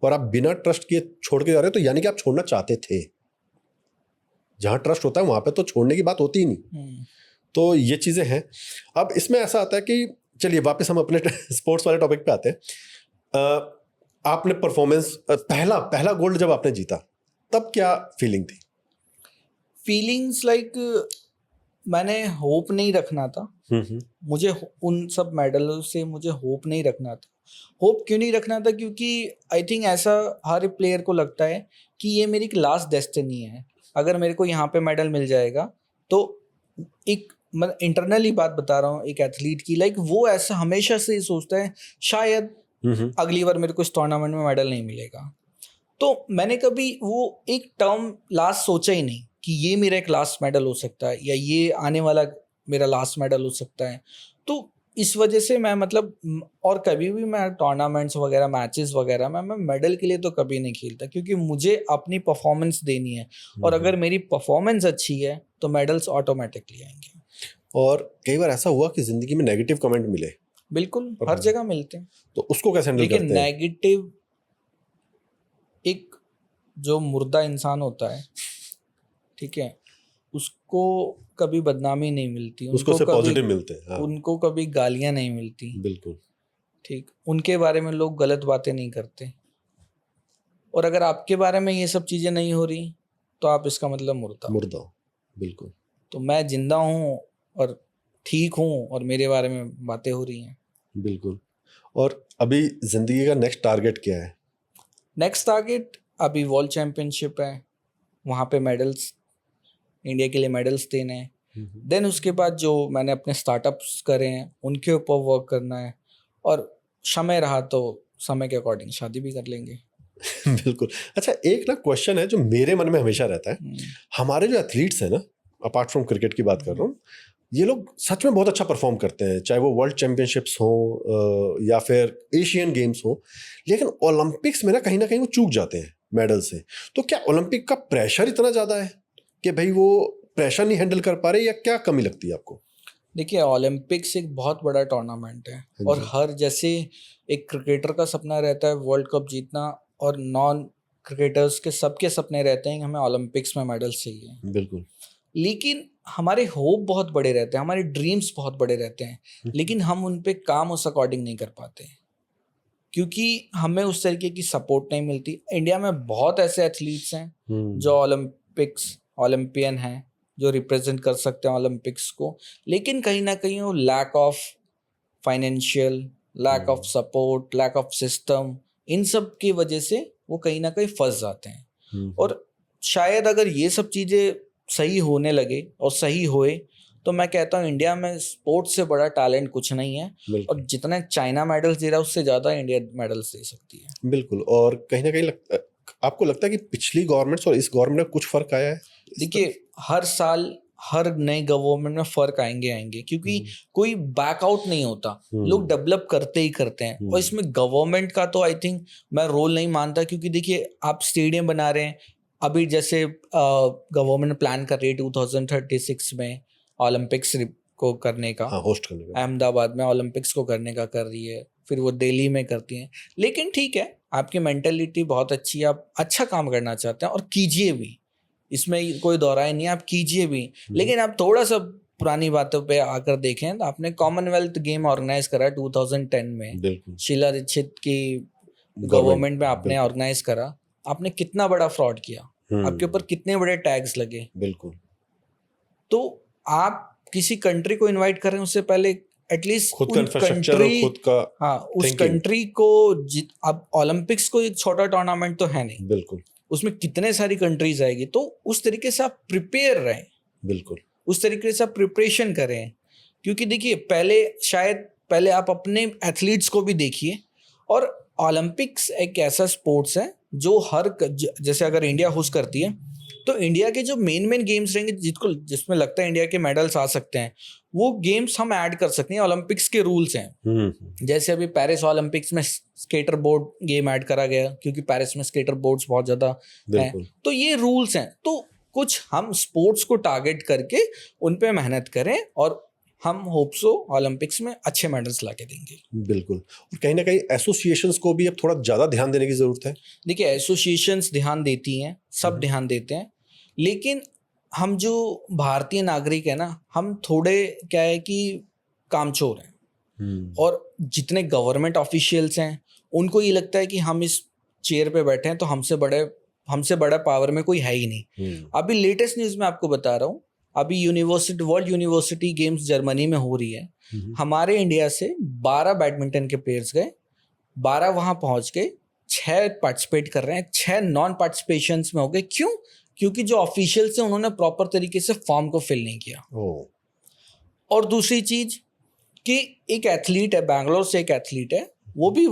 और आप बिना ट्रस्ट किए छोड़ के जा रहे हो, तो यानी कि आप छोड़ना चाहते थे। जहां ट्रस्ट होता है वहां पे तो छोड़ने की बात होती ही नहीं। तो ये चीजें हैं। अब इसमें ऐसा आता है कि चलिए वापस हम अपने स्पोर्ट्स वाले टॉपिक पे आते हैं। आपने परफॉर्मेंस पहला गोल्ड जब आपने जीता, तब क्या फीलिंग थी? फीलिंग्स लाइक मैंने होप नहीं रखना था। मुझे उन सब मेडलों से मुझे होप नहीं रखना था। होप क्यों नहीं रखना था? क्योंकि आई थिंक ऐसा हर प्लेयर को लगता है कि ये मेरी लास्ट डेस्टिनी है। अगर मेरे को यहाँ पे मेडल मिल जाएगा तो एक, मैं इंटरनली बात बता रहा हूँ एक एथलीट की, लाइक वो ऐसा हमेशा से ही सोचता है शायद अगली बार मेरे को इस टूर्नामेंट में मेडल नहीं मिलेगा। तो मैंने कभी वो एक टर्म लास्ट सोचा ही नहीं कि ये मेरा एक लास्ट मेडल हो सकता है या ये आने वाला मेरा लास्ट मेडल हो सकता है। तो इस वजह से मैं मतलब, और कभी भी मैं टूर्नामेंट्स वगैरह मैचेस वगैरह में मैं मेडल के लिए तो कभी नहीं खेलता, क्योंकि मुझे अपनी परफॉर्मेंस देनी है, और अगर मेरी परफॉर्मेंस अच्छी है तो मेडल्स ऑटोमेटिकली आएंगे। और कई बार ऐसा हुआ कि जिंदगी में नेगेटिव कमेंट मिले? बिल्कुल, हर जगह मिलते हैं। तो उसको कैसे हैंडल लेकिन करते हैं? नेगेटिव, एक जो मुर्दा इंसान होता है, ठीक है, उसको कभी बदनामी नहीं मिलती, उसको से पॉजिटिव मिलते हैं। हाँ। उनको कभी गालियां नहीं मिलती। बिल्कुल ठीक, उनके बारे में लोग गलत बातें नहीं करते। और अगर आपके बारे में ये सब चीजें नहीं हो रही तो आप इसका मतलब मुर्दा हो। बिल्कुल। तो मैं जिंदा हूँ और ठीक हूँ और मेरे बारे में बातें हो रही हैं। बिल्कुल। और अभी जिंदगी का नेक्स्ट टारगेट क्या है? नेक्स्ट टारगेट अभी वर्ल्ड चैंपियनशिप है, वहाँ पे मेडल्स, इंडिया के लिए मेडल्स देने हैं। देन उसके बाद जो मैंने अपने स्टार्टअप्स करे हैं उनके ऊपर वर्क करना है, और समय रहा तो समय के अकॉर्डिंग शादी भी कर लेंगे। बिल्कुल। अच्छा, एक ना क्वेश्चन है जो मेरे मन में हमेशा रहता है। हमारे जो एथलीट्स हैं ना, अपार्ट फ्रॉम क्रिकेट की बात कर रहा हूँ, ये लोग सच में बहुत अच्छा परफॉर्म करते हैं, चाहे वो वर्ल्ड चैंपियनशिप्स हो या फिर एशियन गेम्स हो, लेकिन ओलंपिक्स में ना कहीं वो चूक जाते हैं मेडल से। तो क्या ओलंपिक का प्रेशर इतना ज़्यादा है कि भाई वो प्रेशर नहीं हैंडल कर पा रहे, या क्या कमी लगती है आपको? देखिए, ओलंपिक्स एक बहुत बड़ा टूर्नामेंट है, और हर, जैसे एक क्रिकेटर का सपना रहता है वर्ल्ड कप जीतना, और नॉन क्रिकेटर्स के सबके सपने रहते हैं कि हमें ओलंपिक्स में मेडल्स चाहिए। बिल्कुल। लेकिन हमारे होप बहुत बड़े रहते हैं, हमारे ड्रीम्स बहुत बड़े रहते हैं, लेकिन हम उन पे काम उस अकॉर्डिंग नहीं कर पाते, क्योंकि हमें उस तरीके की सपोर्ट नहीं मिलती। इंडिया में बहुत ऐसे एथलीट्स हैं जो ओलंपियन हैं, जो रिप्रेजेंट कर सकते हैं ओलंपिक्स को, लेकिन कहीं ना कहीं वो lack of financial, lack of support, lack of system, इन सब की वजह से वो कहीं ना कहीं फंस जाते हैं। और शायद अगर ये सब चीज़ें सही होने लगे और सही होए, तो मैं कहता हूँ इंडिया में स्पोर्ट्स से बड़ा टैलेंट कुछ नहीं है, और जितना चाइना मेडल्स दे रहा है उससे ज़्यादा इंडिया मेडल्स दे सकती है। बिल्कुल। और कहीं ना कहीं आपको लगता है कि पिछली गवर्नमेंट्स और इस गवर्नमेंट में कुछ फर्क आया है? देखिए, हर साल हर नए गवर्नमेंट में फर्क आएंगे, क्योंकि कोई बैकआउट नहीं होता, लोग डेवलप करते ही करते हैं। और इसमें गवर्नमेंट का तो आई थिंक मैं रोल नहीं मानता, क्योंकि देखिए आप स्टेडियम बना रहे हैं, अभी जैसे गवर्नमेंट प्लान कर रही है 2036 में ओलंपिक्स को करने का, होस्ट करने का, अहमदाबाद में ओलंपिक्स को करने का कर रही है, फिर वो दिल्ली में करती हैं। लेकिन ठीक है, आपकी मेंटेलिटी बहुत अच्छी है, आप अच्छा काम करना चाहते हैं और कीजिए भी, इसमें कोई दोहराई नहीं है, आप कीजिए भी। लेकिन आप थोड़ा सा पुरानी बातों पे आकर देखें तो आपने कॉमनवेल्थ गेम ऑर्गेनाइज करा 2010 में, शीला दीक्षित की गवर्नमेंट में आपने बिल्कुल। ऑर्गेनाइज करा, आपने कितना बड़ा फ्रॉड किया, आपके ऊपर कितने बड़े टैग्स लगे। बिल्कुल। तो आप किसी कंट्री को इनवाइट कर रहे हैं, उससे पहले एटलीस्ट खुद का उन इंफ्रास्ट्रक्चर और कंट्री, खुद का हाँ उस थिंकिंग। कंट्री को अब ओलंपिक्स को एक छोटा टूर्नामेंट तो है नहीं, बिल्कुल उसमें कितने सारी कंट्रीज आएगी, तो उस तरीके से आप प्रिपेयर रहें, बिल्कुल। उस तरीके से आप प्रिपरेशन करें। क्योंकि देखिए पहले आप अपने एथलीट्स को भी देखिए, और ओलंपिक्स एक ऐसा स्पोर्ट्स है जो जैसे अगर इंडिया होस्ट करती है तो इंडिया के जो मेन गेम्स रहेंगे जिसमें लगता है इंडिया के मेडल्स आ सकते हैं, वो गेम्स हम ऐड कर सकते हैं। ओलंपिक्स के रूल्स हैं, जैसे अभी पेरिस ओलंपिक्स में स्केटर बोर्ड गेम ऐड करा गया क्योंकि पेरिस में स्केटर बोर्ड्स बहुत ज़्यादा हैं, बिल्कुल। तो ये रूल्स हैं। तो कुछ हम स्पोर्ट्स को टारगेट करके उन पे मेहनत करें और हम होप्सो ओलंपिक्स में अच्छे मेडल्स ला के देंगे। बिल्कुल। और कहीं ना कहीं एसोसिएशंस को भी अब थोड़ा ज़्यादा ध्यान देने की ज़रूरत है। देखिए एसोसिएशंस ध्यान देती हैं, सब ध्यान देते हैं, लेकिन हम जो भारतीय नागरिक है ना, हम थोड़े क्या है कि कामचोर हैं, और जितने गवर्नमेंट ऑफिशियल्स हैं उनको ये लगता है कि हम इस चेयर पे बैठे हैं तो हमसे बड़ा पावर में कोई है ही नहीं। अभी लेटेस्ट न्यूज़ में आपको बता रहा हूँ, अभी वर्ल्ड यूनिवर्सिटी गेम्स जर्मनी में हो रही है, हमारे इंडिया से 12 बैडमिंटन के प्लेयर्स गए, 12 वहां पहुंच गए, 6 पार्टिसिपेट कर रहे हैं, 6 नॉन पार्टिसिपेशन में हो गए। क्यों? क्योंकि जो ऑफिशियल्स हैं उन्होंने प्रॉपर तरीके से फॉर्म को फिल नहीं किया। और दूसरी चीज कि एक एथलीट है, बैंगलोर से एक एथलीट है, वो भी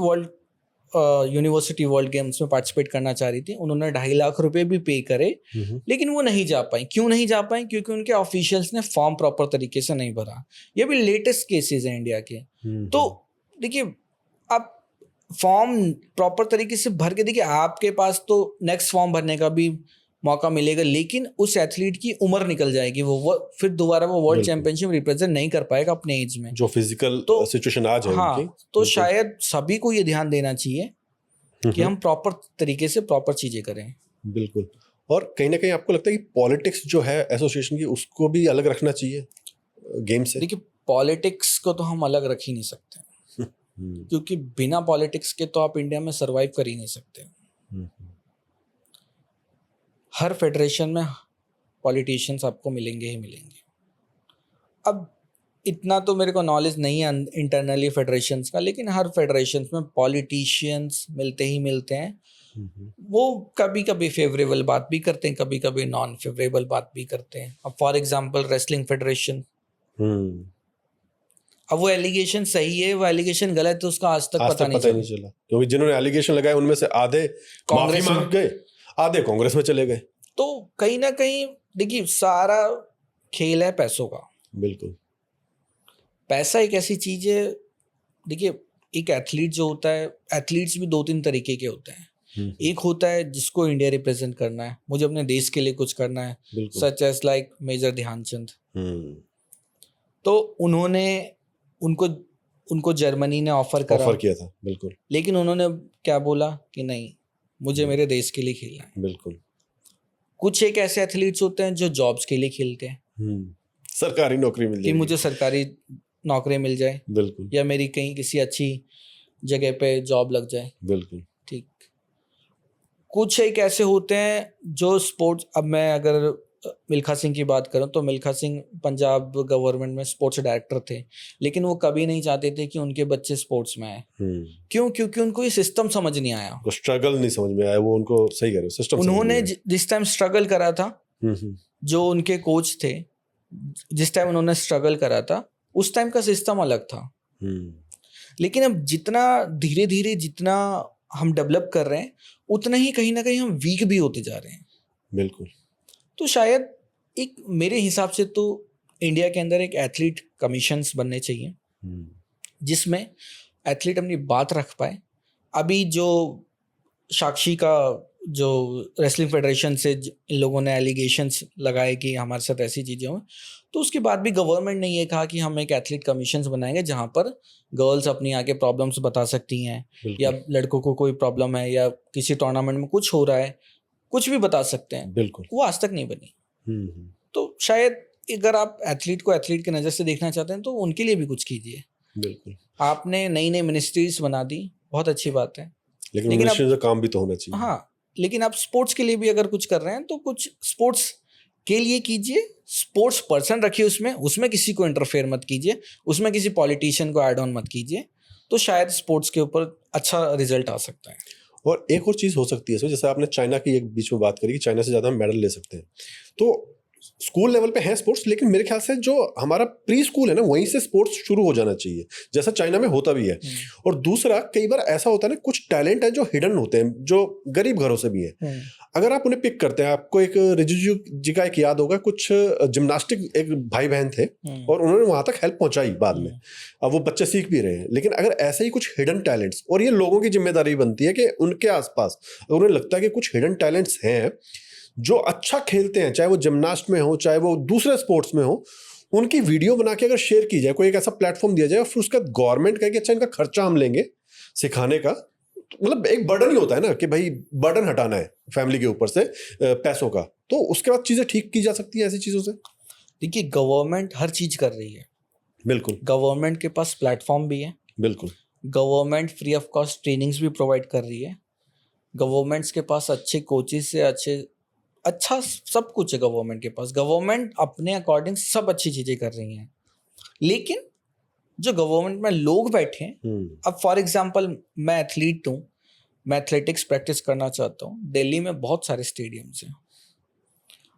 यूनिवर्सिटी वर्ल्ड गेम्स में पार्टिसिपेट करना चाह रही थी, उन्होंने 2.5 लाख रुपए भी पे करे, लेकिन वो नहीं जा पाई। क्यों नहीं जा पाई? क्योंकि उनके ऑफिशियल्स ने फॉर्म प्रॉपर तरीके से नहीं भरा। ये भी लेटेस्ट केसेस हैं इंडिया के। तो देखिए, आप फॉर्म प्रॉपर तरीके से भर के देखिए, आपके पास तो नेक्स्ट फॉर्म भरने का भी मौका मिलेगा, लेकिन उस एथलीट की उम्र निकल जाएगी, वो फिर दोबारा वो वर्ल्ड चैंपियनशिप रिप्रेजेंट नहीं कर पाएगा अपने एज में, जो फिजिकल सिचुएशन आज है हाँ उनकी। तो शायद सभी को ये ध्यान देना चाहिए कि हम प्रॉपर तरीके से प्रॉपर चीजें करें। बिल्कुल। और कहीं ना कहीं आपको लगता है कि पॉलिटिक्स जो है एसोसिएशन की, उसको भी अलग रखना चाहिए गेम से? देखिए, पॉलिटिक्स को तो हम अलग रख ही नहीं सकते, क्योंकि बिना पॉलिटिक्स के तो आप इंडिया में सरवाइव कर ही नहीं सकते। हर फेडरेशन में पॉलिटिशियंस आपको मिलेंगे ही मिलेंगे। अब इतना तो मेरे को नॉलेज नहीं है इंटरनली फेडरेशंस का, लेकिन हर फेडरेशंस में पॉलिटिशियंस मिलते ही मिलते हैं। वो कभी कभी फेवरेबल बात भी करते हैं, कभी कभी नॉन फेवरेबल बात भी करते हैं। अब फॉर एग्जांपल रेसलिंग फेडरेशन, अब वो एलिगेशन सही है, वो एलिगेशन गलत है, उसका आज तक पता नहीं चला, क्योंकि जिन्होंने एलिगेशन लगाए उनमें से आधे माफी मांग गए, आधे कांग्रेस में चले गए। तो कहीं ना कहीं देखिए, सारा खेल है पैसों का। बिल्कुल। पैसा एक ऐसी चीज है, देखिए एक एथलीट जो होता है, एथलीट्स भी 2-3 तरीके के होते हैं। एक होता है जिसको इंडिया रिप्रेजेंट करना है, मुझे अपने देश के लिए कुछ करना है, such as like major Dhyan Chand. तो उनको जर्मनी ने ऑफर किया था। बिल्कुल। लेकिन उन्होंने क्या बोला कि नहीं, मुझे मेरे देश के लिए खेलना है। बिल्कुल। कुछ एक ऐसे एथलीट्स होते हैं जो जॉब्स के लिए खेलते हैं, सरकारी नौकरी मिल जाए, कि मुझे सरकारी नौकरी मिल जाए, बिल्कुल, या मेरी कहीं किसी अच्छी जगह पे जॉब लग जाए। बिल्कुल ठीक। कुछ एक ऐसे होते हैं जो स्पोर्ट्स, अब मैं अगर मिल्खा सिंह की बात करूं तो मिल्खा सिंह पंजाब गवर्नमेंट में स्पोर्ट्स डायरेक्टर थे, लेकिन वो कभी नहीं चाहते थे कि उनके बच्चे स्पोर्ट्स में आए। क्यों? क्योंकि उनको ये सिस्टम समझ नहीं आया, वो स्ट्रगल नहीं समझ में आया, वो उनको सही कह रहे हो, सिस्टम उन्होंने जिस टाइम स्ट्रगल करा था, जो उनके कोच थे, जिस टाइम उन्होंने स्ट्रगल करा था, उस टाइम का सिस्टम अलग था। लेकिन अब जितना धीरे धीरे जितना हम डेवलप कर रहे हैं, उतना ही कहीं ना कहीं हम वीक भी होते जा रहे हैं। बिल्कुल। तो शायद एक मेरे हिसाब से तो इंडिया के अंदर एक एथलीट कमीशंस बनने चाहिए, जिसमें एथलीट अपनी बात रख पाए। अभी जो साक्षी का जो रेसलिंग फेडरेशन से इन लोगों ने एलिगेशंस लगाए कि हमारे साथ ऐसी चीज़ें हुई, तो उसके बाद भी गवर्नमेंट ने ये कहा कि हम एक एथलीट कमीशंस बनाएंगे जहाँ पर गर्ल्स अपनी आगे प्रॉब्लम्स बता सकती हैं, या लड़कों को कोई प्रॉब्लम है या किसी टूर्नामेंट में कुछ हो रहा है, कुछ भी बता सकते हैं। बिल्कुल। वो आज तक नहीं बनी। तो शायद अगर आप एथलीट को एथलीट की नज़र से देखना चाहते हैं तो उनके लिए भी कुछ कीजिए। बिल्कुल। आपने नई नई मिनिस्ट्रीज बना दी, बहुत अच्छी बात है, लेकिन लेकिन मिनिस्ट्री का काम भी तो होना चाहिए। हाँ, लेकिन आप स्पोर्ट्स के लिए भी अगर कुछ कर रहे हैं तो कुछ स्पोर्ट्स के लिए कीजिए, स्पोर्ट्स पर्सन रखिए उसमें, उसमें किसी को इंटरफेयर मत कीजिए, उसमें किसी पॉलिटिशियन को ऐड ऑन मत कीजिए, तो शायद स्पोर्ट्स के ऊपर अच्छा रिजल्ट आ सकता है। और एक और चीज़ हो सकती है इसमें, जैसे आपने चाइना की एक बीच में बात करी कि चाइना से ज़्यादा हम मेडल ले सकते हैं, तो स्कूल लेवल पे है स्पोर्ट्स, लेकिन मेरे ख्याल से जो हमारा प्री स्कूल है ना, वहीं से स्पोर्ट्स शुरू हो जाना चाहिए, जैसा चाइना में होता भी है। और दूसरा, कई बार ऐसा होता है ना, कुछ टैलेंट है जो हिडन होते हैं, जो गरीब घरों से भी हैं, अगर आप उन्हें पिक करते हैं। आपको एक रिजिजू जी का एक याद होगा, कुछ जिम्नास्टिक एक भाई बहन थे और उन्होंने वहां तक हेल्प पहुंचाई बाद में, अब वो बच्चे सीख भी रहे हैं। लेकिन अगर ऐसे ही कुछ हिडन टैलेंट्स, और ये लोगों की जिम्मेदारी बनती है कि उनके आसपास अगर उन्हें लगता है कि कुछ हिडन टैलेंट्स हैं जो अच्छा खेलते हैं, चाहे वो जिम्नास्ट में हो, चाहे वो दूसरे स्पोर्ट्स में हो, उनकी वीडियो बना के अगर शेयर की जाए, कोई एक ऐसा प्लेटफॉर्म दिया जाए, और फिर उसका गवर्नमेंट कहे कि अच्छा इनका खर्चा हम लेंगे सिखाने का, मतलब एक बर्डन ही होता है ना कि भाई बर्डन हटाना है फैमिली के ऊपर से पैसों का, तो उसके बाद चीजें ठीक की जा सकती हैं ऐसी चीजों से। देखिए, गवर्नमेंट हर चीज कर रही है, बिल्कुल गवर्नमेंट के पास प्लेटफॉर्म भी है, बिल्कुल, government free of cost trainings भी प्रोवाइड कर रही है, गवर्नमेंट्स के पास अच्छे कोचेस से अच्छा सब कुछ है गवर्नमेंट के पास, गवर्नमेंट अपने अकॉर्डिंग सब अच्छी चीजें कर रही हैं। लेकिन जो गवर्नमेंट में लोग बैठे हैं, अब फॉर एग्जांपल मैं एथलीट हूँ, मैं एथलेटिक्स प्रैक्टिस करना चाहता हूँ, दिल्ली में बहुत सारे स्टेडियम्स हैं,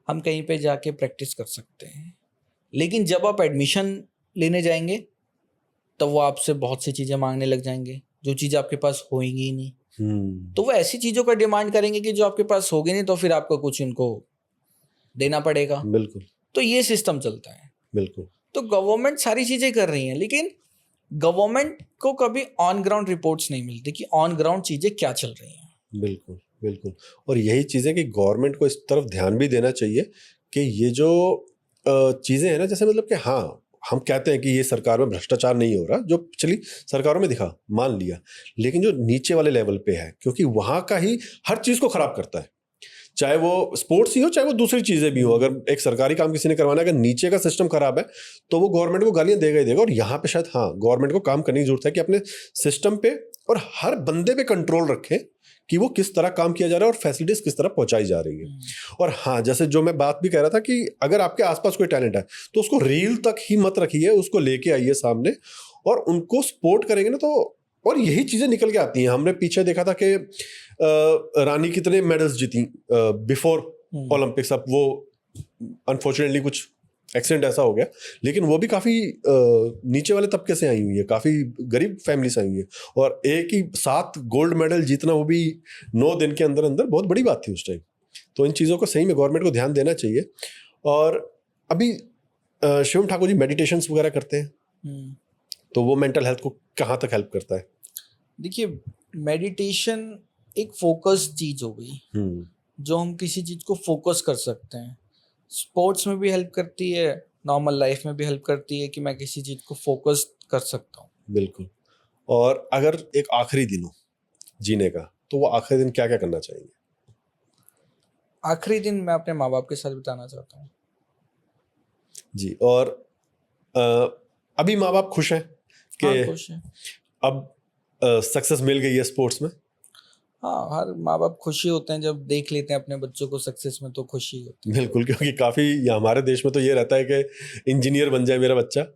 हम कहीं पे जाके प्रैक्टिस कर सकते हैं। लेकिन जब आप एडमिशन लेने जाएंगे तब वो आपसे बहुत सी चीज़ें मांगने लग जाएंगे, जो चीज़ आपके पास होएंगी ही नहीं। तो वो ऐसी चीज़ों का डिमांड करेंगे कि जो आपके पास होगी नहीं, तो फिर आपको कुछ उनको देना पड़ेगा। बिल्कुल तो ये सिस्टम चलता है। बिल्कुल। तो गवर्नमेंट सारी चीज़ें कर रही हैं, लेकिन गवर्नमेंट को कभी ऑन ग्राउंड रिपोर्ट्स नहीं मिलती कि ऑन ग्राउंड चीज़ें क्या चल रही हैं। बिल्कुल बिल्कुल। और यही चीज़ें कि गवर्नमेंट को इस तरफ ध्यान भी देना चाहिए कि ये जो चीज़ें हैं ना, जैसे मतलब कि हाँ, हम कहते हैं कि ये सरकार में भ्रष्टाचार नहीं हो रहा, जो पिछली सरकारों में दिखा, मान लिया, लेकिन जो नीचे वाले लेवल पे है, क्योंकि वहाँ का ही हर चीज़ को खराब करता है, चाहे वो स्पोर्ट्स ही हो, चाहे वो दूसरी चीज़ें भी हो। अगर एक सरकारी काम किसी ने करवाना है, अगर नीचे का सिस्टम खराब है, तो वो गवर्नमेंट को गालियां देगा ही देगा। और यहाँ पे शायद हाँ, गवर्नमेंट को काम करने की जरूरत है कि अपने सिस्टम पे और हर बंदे पे कंट्रोल रखे कि वो किस तरह काम किया जा रहा है और फैसिलिटीज किस तरह पहुंचाई जा रही है। और हाँ, जैसे जो मैं बात भी कह रहा था कि अगर आपके आसपास कोई टैलेंट है, तो उसको रील तक ही मत रखिए, उसको लेके आइए सामने और उनको सपोर्ट करेंगे ना, तो और यही चीजें निकल के आती हैं। हमने पीछे देखा था कि रानी कितने मेडल्स जीती बिफोर ओलंपिक्स। अब वो अनफॉर्चुनेटली कुछ एक्सीडेंट ऐसा हो गया, लेकिन वो भी काफी नीचे वाले तबके से आई हुई है, काफी गरीब फैमिली से आई हुई है, और एक ही साथ गोल्ड मेडल जीतना, वो भी 9 दिन के अंदर अंदर, बहुत बड़ी बात थी उस टाइम। तो इन चीज़ों को सही में गवर्नमेंट को ध्यान देना चाहिए। और अभी शिवम ठाकुर जी मेडिटेशंस वगैरह करते हैं, तो वो मेंटल हेल्थ को कहाँ तक हेल्प करता है? देखिए, मेडिटेशन एक फोकस चीज हो गई, जो हम किसी चीज को फोकस कर सकते हैं। स्पोर्ट्स में भी हेल्प करती है, नॉर्मल लाइफ में भी हेल्प करती है कि मैं किसी चीज को फोकस कर सकता हूँ। बिल्कुल। और अगर एक आखिरी दिन हो जीने का, तो वो आखिरी दिन क्या क्या करना चाहेंगे? आखिरी दिन मैं अपने माँ बाप के साथ बिताना चाहता हूँ। जी। और अभी माँ बाप खुश हैं कि हाँ, खुश हैं। अब सक्सेस मिल गई है स्पोर्ट्स में? हाँ, हर माँ बाप खुशी होते हैं जब देख लेते हैं अपने बच्चों को सक्सेस में, तो खुशी होती है। बिल्कुल, क्योंकि काफ़ी हमारे देश में तो ये रहता है कि इंजीनियर बन जाए मेरा बच्चा,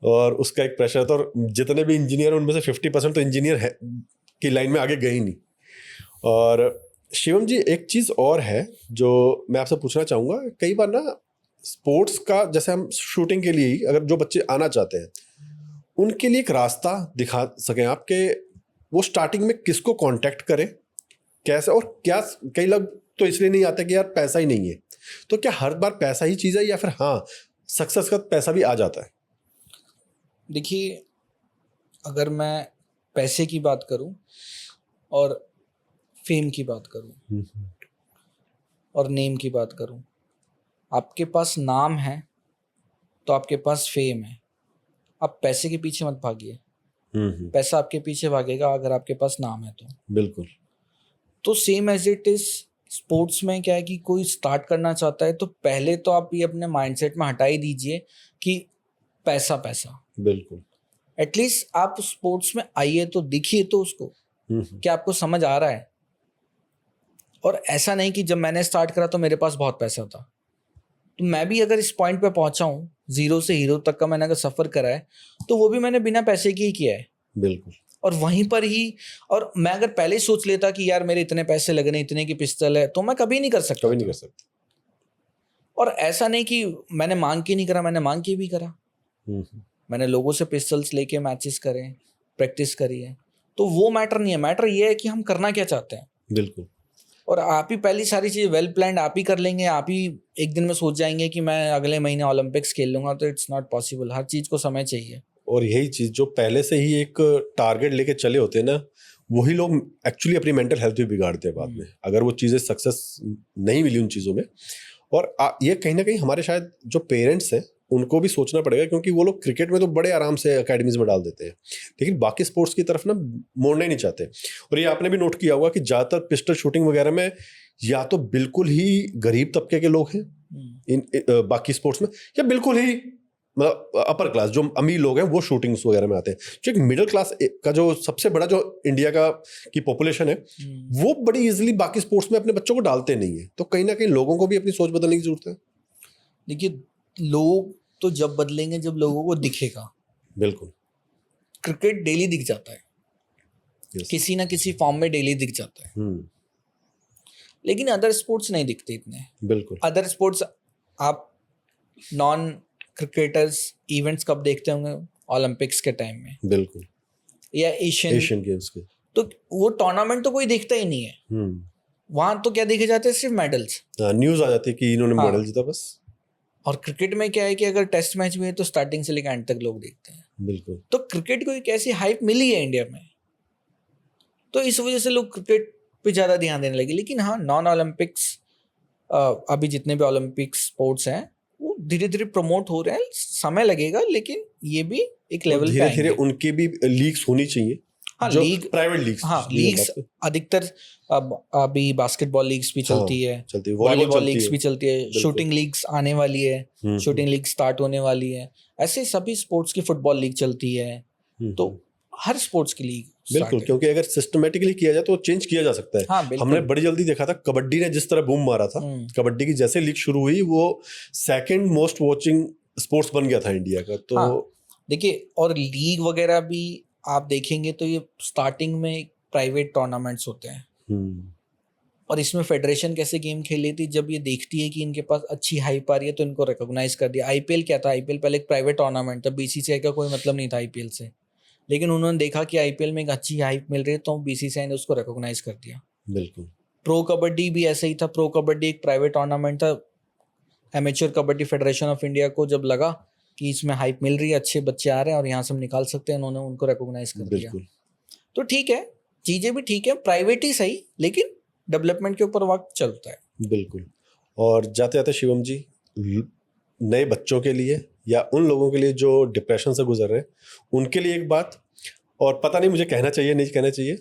और उसका एक प्रेशर था, और जितने भी इंजीनियर हैं उनमें से 50% तो इंजीनियर है की लाइन में आगे गए ही नहीं। और शिवम जी, एक चीज़ और है जो मैं आपसे पूछना चाहूँगा, कई बार ना स्पोर्ट्स का, जैसे हम शूटिंग के लिए ही अगर जो बच्चे आना चाहते हैं, उनके लिए एक रास्ता दिखा सकें आप कि वो स्टार्टिंग में किसको कांटेक्ट करें, कैसे, और क्या, कई लोग तो इसलिए नहीं आते कि यार पैसा ही नहीं है, तो क्या हर बार पैसा ही चीज़ है, या फिर हाँ सक्सेस का पैसा भी आ जाता है? देखिए, अगर मैं पैसे की बात करूं और फेम की बात करूं और नेम की बात करूं, आपके पास नाम है तो आपके पास फेम है। आप पैसे के पीछे मत भागिए, पैसा आपके पीछे भागेगा अगर आपके पास नाम है तो। बिल्कुल। तो same as it is sports में क्या है कि कोई स्टार्ट करना चाहता है तो पहले तो आप ये अपने माइंडसेट में हटा ही दीजिए कि पैसा पैसा। बिल्कुल। एटलीस्ट आप स्पोर्ट्स में आइए तो दिखिए तो उसको, क्या आपको समझ आ रहा है? और ऐसा नहीं कि जब मैंने स्टार्ट करा तो मेरे पास बहुत पैसा था, तो मैं भी अगर इस पॉइंट पे पहुंचा हूँ, 0 से हीरो तक का मैंने अगर सफर करा है, तो वो भी मैंने बिना पैसे के ही किया है। बिल्कुल। और वहीं पर ही, और मैं अगर पहले ही सोच लेता कि यार मेरे इतने पैसे लगने, इतने की पिस्तल है, तो मैं कभी नहीं कर सकता। कभी नहीं कर सकता। और ऐसा नहीं कि मैंने मांग के नहीं करा, मैंने मांग के भी करा। मैंने लोगों से पिस्टल्स लेके मैचेस करे, प्रैक्टिस करी है। तो वो मैटर नहीं है, मैटर ये है कि हम करना क्या चाहते हैं। बिल्कुल। और आप ही पहली सारी चीज़ वेल प्लान्ड आप ही कर लेंगे, आप ही एक दिन में सोच जाएंगे कि मैं अगले महीने ओलंपिक्स खेल लूंगा, तो इट्स नॉट पॉसिबल। हर चीज़ को समय चाहिए। और यही चीज़ जो पहले से ही एक टारगेट लेके चले होते हैं ना, वही लोग एक्चुअली अपनी मेंटल हेल्थ भी बिगाड़ते हैं बाद में, अगर वो चीज़ें सक्सेस नहीं मिली उन चीज़ों में। और ये कहीं ना कहीं हमारे शायद जो पेरेंट्स हैं उनको भी सोचना पड़ेगा, क्योंकि वो लोग क्रिकेट में तो बड़े आराम से अकेडमीज में डाल देते हैं, लेकिन बाकी स्पोर्ट्स की तरफ ना मोड़ना ही नहीं चाहते। और ये आपने भी नोट किया होगा कि ज़्यादातर पिस्टल शूटिंग वगैरह में या तो बिल्कुल ही गरीब तबके के लोग हैं बाकी स्पोर्ट्स में, या बिल्कुल ही मतलब अपर क्लास जो अमीर लोग हैं वो शूटिंग्स वगैरह में आते हैं। जो एक मिडिल क्लास का जो सबसे बड़ा जो इंडिया का की पॉपुलेशन है, वो बड़ी इजीली बाकी स्पोर्ट्स में अपने बच्चों को डालते नहीं है। तो कहीं ना कहीं लोगों को भी अपनी सोच बदलने की जरूरत है। देखिए, लोग तो जब बदलेंगे जब लोगों को दिखेगा। बिल्कुल। क्रिकेट डेली दिख जाता है, किसी ना किसी फॉर्म में डेली दिख जाता है, लेकिन अदर स्पोर्ट्स नहीं दिखते इतने। बिल्कुल। अदर स्पोर्ट्स आप नॉन क्रिकेटर्स इवेंट्स कब देखते होंगे? ओलंपिक्स के टाइम में। बिल्कुल। या एशियन गेम्स के। तो वो टूर्नामेंट तो कोई देखता ही नहीं है। वहां तो क्या देखे जाते हैं? सिर्फ मेडल्स। न्यूज आ जाती है कि इन्होंने मेडल जीता बस। और क्रिकेट में क्या है कि अगर टेस्ट मैच भी है तो स्टार्टिंग से लेकर एंड तक लोग देखते हैं। बिल्कुल। तो क्रिकेट को एक ऐसी हाइप मिली है इंडिया में, तो इस वजह से लोग क्रिकेट पे ज्यादा ध्यान देने लगे। लेकिन हाँ, नॉन ओलंपिक्स अभी जितने भी ओलंपिक स्पोर्ट्स हैं वो धीरे धीरे प्रमोट हो रहे हैं। समय लगेगा, लेकिन ये भी एक लेवल पे धीरे धीरे आएंगे। उनकी भी लीग्स होनी चाहिए। हाँ, जो लीग, प्राइवेट लीग्स। हाँ लीग्स अधिकतर अभी बास्केटबॉल लीग्स भी चलती है, चलती है, वॉलीबॉल लीग्स भी चलती है, शूटिंग लीग्स आने वाली है, शूटिंग लीग स्टार्ट होने वाली है। ऐसे सभी स्पोर्ट्स की फुटबॉल लीग चलती है। तो हर स्पोर्ट्स की लीग बिल्कुल, क्योंकि अगर सिस्टमेटिकली किया जाए तो चेंज किया जा सकता है। हाँ, हमने बड़ी जल्दी देखा था कबड्डी ने जिस तरह बूम मारा था, कबड्डी की जैसे लीग शुरू हुई वो सेकंड मोस्ट वॉचिंग स्पोर्ट्स बन गया था इंडिया का। तो देखिए, और लीग वगैरह भी आप देखेंगे तो ये स्टार्टिंग में प्राइवेट टूर्नामेंट्स होते हैं। और इसमें फेडरेशन कैसे गेम खेली थी, जब ये देखती है कि इनके पास अच्छी हाइप आ रही है तो इनको रिकॉग्नाइज कर दिया। आईपीएल क्या था? आईपीएल पहले एक प्राइवेट टूर्नामेंट था, बीसीसीआई का कोई मतलब नहीं था आईपीएल से, लेकिन उन्होंने देखा कि आईपीएल में एक अच्छी हाइप मिल रही है तो बीसीसीआई ने उसको रिकॉग्नाइज कर दिया। बिल्कुल। प्रो कबड्डी भी ऐसे ही था। प्रो कबड्डी एक प्राइवेट टूर्नामेंट था। Amateur kabaddi federation of India को जब लगा कि इसमें हाइप मिल रही है, अच्छे बच्चे आ रहे हैं और यहाँ से हम निकाल सकते हैं, उन्होंने उनको रिकॉग्नाइज कर दिया। तो ठीक है, चीज़ें भी ठीक है, प्राइवेट ही सही, लेकिन डेवलपमेंट के ऊपर वक्त चलता है। बिल्कुल। और जाते जाते शिवम जी, नए बच्चों के लिए या उन लोगों के लिए जो डिप्रेशन से गुजर रहे हैं, उनके लिए एक बात, और पता नहीं मुझे कहना चाहिए नहीं कहना चाहिए,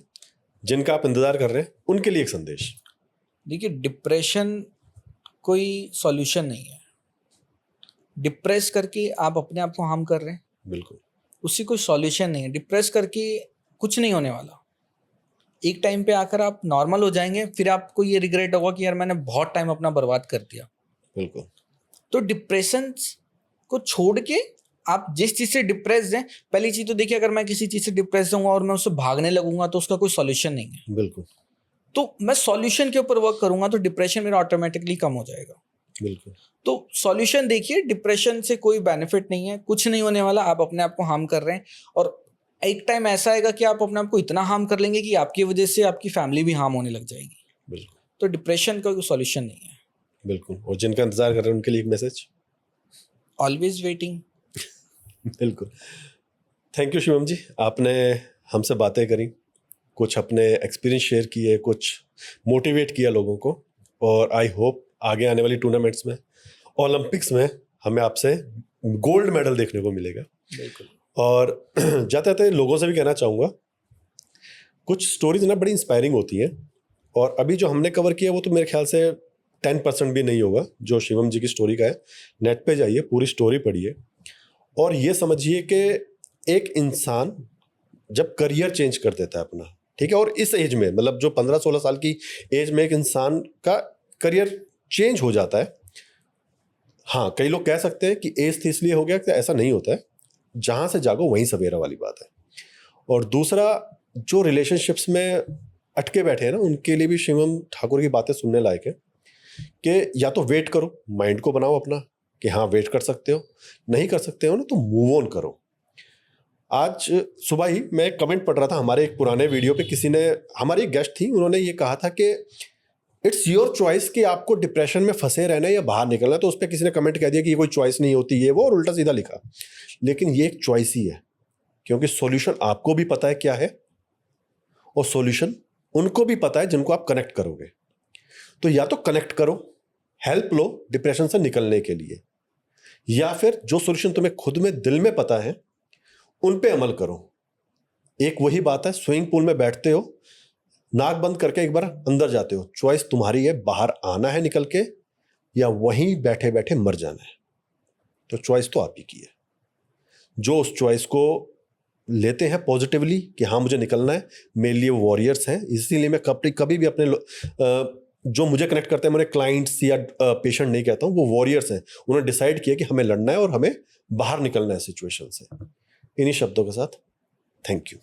जिनका आप इंतजार कर रहे हैं उनके लिए एक संदेश। देखिए, डिप्रेशन कोई सॉल्यूशन नहीं है। डिप्रेस करके आप अपने आप को हार्म कर रहे हैं। बिल्कुल। उसकी कोई सॉल्यूशन नहीं है। डिप्रेस करके कुछ नहीं होने वाला। एक टाइम पे आकर आप नॉर्मल हो जाएंगे, फिर आपको ये रिग्रेट होगा कि यार मैंने बहुत टाइम अपना बर्बाद कर दिया। बिल्कुल। तो डिप्रेशन को छोड़ के आप जिस चीज़ से डिप्रेस हैं, पहली चीज़ तो देखिए, अगर मैं किसी चीज़ से डिप्रेस हूँ और मैं उससे भागने लगूंगा तो उसका कोई सॉल्यूशन नहीं है। बिल्कुल। तो मैं सॉल्यूशन के ऊपर वर्क करूंगा तो डिप्रेशन मेरा ऑटोमेटिकली कम हो जाएगा। बिल्कुल। तो सॉल्यूशन देखिए, डिप्रेशन से कोई बेनिफिट नहीं है, कुछ नहीं होने वाला। आप अपने आप को हार्म कर रहे हैं, और एक टाइम ऐसा आएगा कि आप अपने आप को इतना हार्म कर लेंगे कि आपकी वजह से आपकी फैमिली भी हार्म होने लग जाएगी। बिल्कुल। तो डिप्रेशन का कोई सॉल्यूशन नहीं है। बिल्कुल। और जिनका इंतजार कर रहे हैं उनके लिए एक मैसेज, ऑलवेज वेटिंग। बिल्कुल। थैंक यू शिवम जी, आपने हमसे बातें करी, कुछ अपने एक्सपीरियंस शेयर किए, कुछ मोटिवेट किया लोगों को, और आई होप आगे आने वाली टूर्नामेंट्स में, ओलंपिक्स में हमें आपसे गोल्ड मेडल देखने को मिलेगा। बिल्कुल। और जाते जाते लोगों से भी कहना चाहूँगा, कुछ स्टोरीज ना बड़ी इंस्पायरिंग होती हैं, और अभी जो हमने कवर किया वो तो मेरे ख्याल से 10% भी नहीं होगा जो शिवम जी की स्टोरी का है। नेट पे जाइए, पूरी स्टोरी पढ़िए, और ये समझिए कि एक इंसान जब करियर चेंज कर देता है अपना, ठीक है, और इस एज में मतलब जो 15-16 साल की एज में एक इंसान का करियर चेंज हो जाता है। हाँ, कई लोग कह सकते हैं कि एज थी इसलिए हो गया, कि ऐसा नहीं होता है, जहां से जागो वहीं सवेरा वाली बात है। और दूसरा, जो रिलेशनशिप्स में अटके बैठे हैं ना, उनके लिए भी शिवम ठाकुर की बातें सुनने लायक है कि या तो वेट करो, माइंड को बनाओ अपना कि हाँ वेट कर सकते हो, नहीं कर सकते हो ना तो मूव ऑन करो। आज सुबह ही मैं एक कमेंट पढ़ रहा था हमारे एक पुराने वीडियो पे, किसी ने, हमारी एक गेस्ट थी, उन्होंने ये कहा था कि इट्स योर चॉइस कि आपको डिप्रेशन में फंसे रहना है या बाहर निकलना है। तो उस पर किसी ने कमेंट कह दिया कि ये कोई चॉइस नहीं होती, ये वो, और उल्टा सीधा लिखा। लेकिन ये एक चॉइस ही है, क्योंकि सॉल्यूशन आपको भी पता है क्या है, और सॉल्यूशन उनको भी पता है जिनको आप कनेक्ट करोगे। तो या तो कनेक्ट करो, हेल्प लो डिप्रेशन से निकलने के लिए, या फिर जो सॉल्यूशन तुम्हें खुद में दिल में पता है उन पे अमल करो। एक वही बात है, स्विमिंग पूल में बैठते हो, नाक बंद करके एक बार अंदर जाते हो, चॉइस तुम्हारी है, बाहर आना है निकल के या वहीं बैठे बैठे मर जाना है। तो चॉइस तो आप ही की है। जो उस चॉइस को लेते हैं पॉजिटिवली कि हाँ मुझे निकलना है, मेरे लिए वो वॉरियर्स हैं। इसीलिए मैं कभी भी अपने जो मुझे कनेक्ट करते हैं, मेरे क्लाइंट्स या पेशेंट नहीं कहता हूँ, वो वॉरियर्स हैं। उन्होंने डिसाइड किया कि हमें लड़ना है और हमें बाहर निकलना है सिचुएशन से। इन्हीं शब्दों के साथ थैंक यू।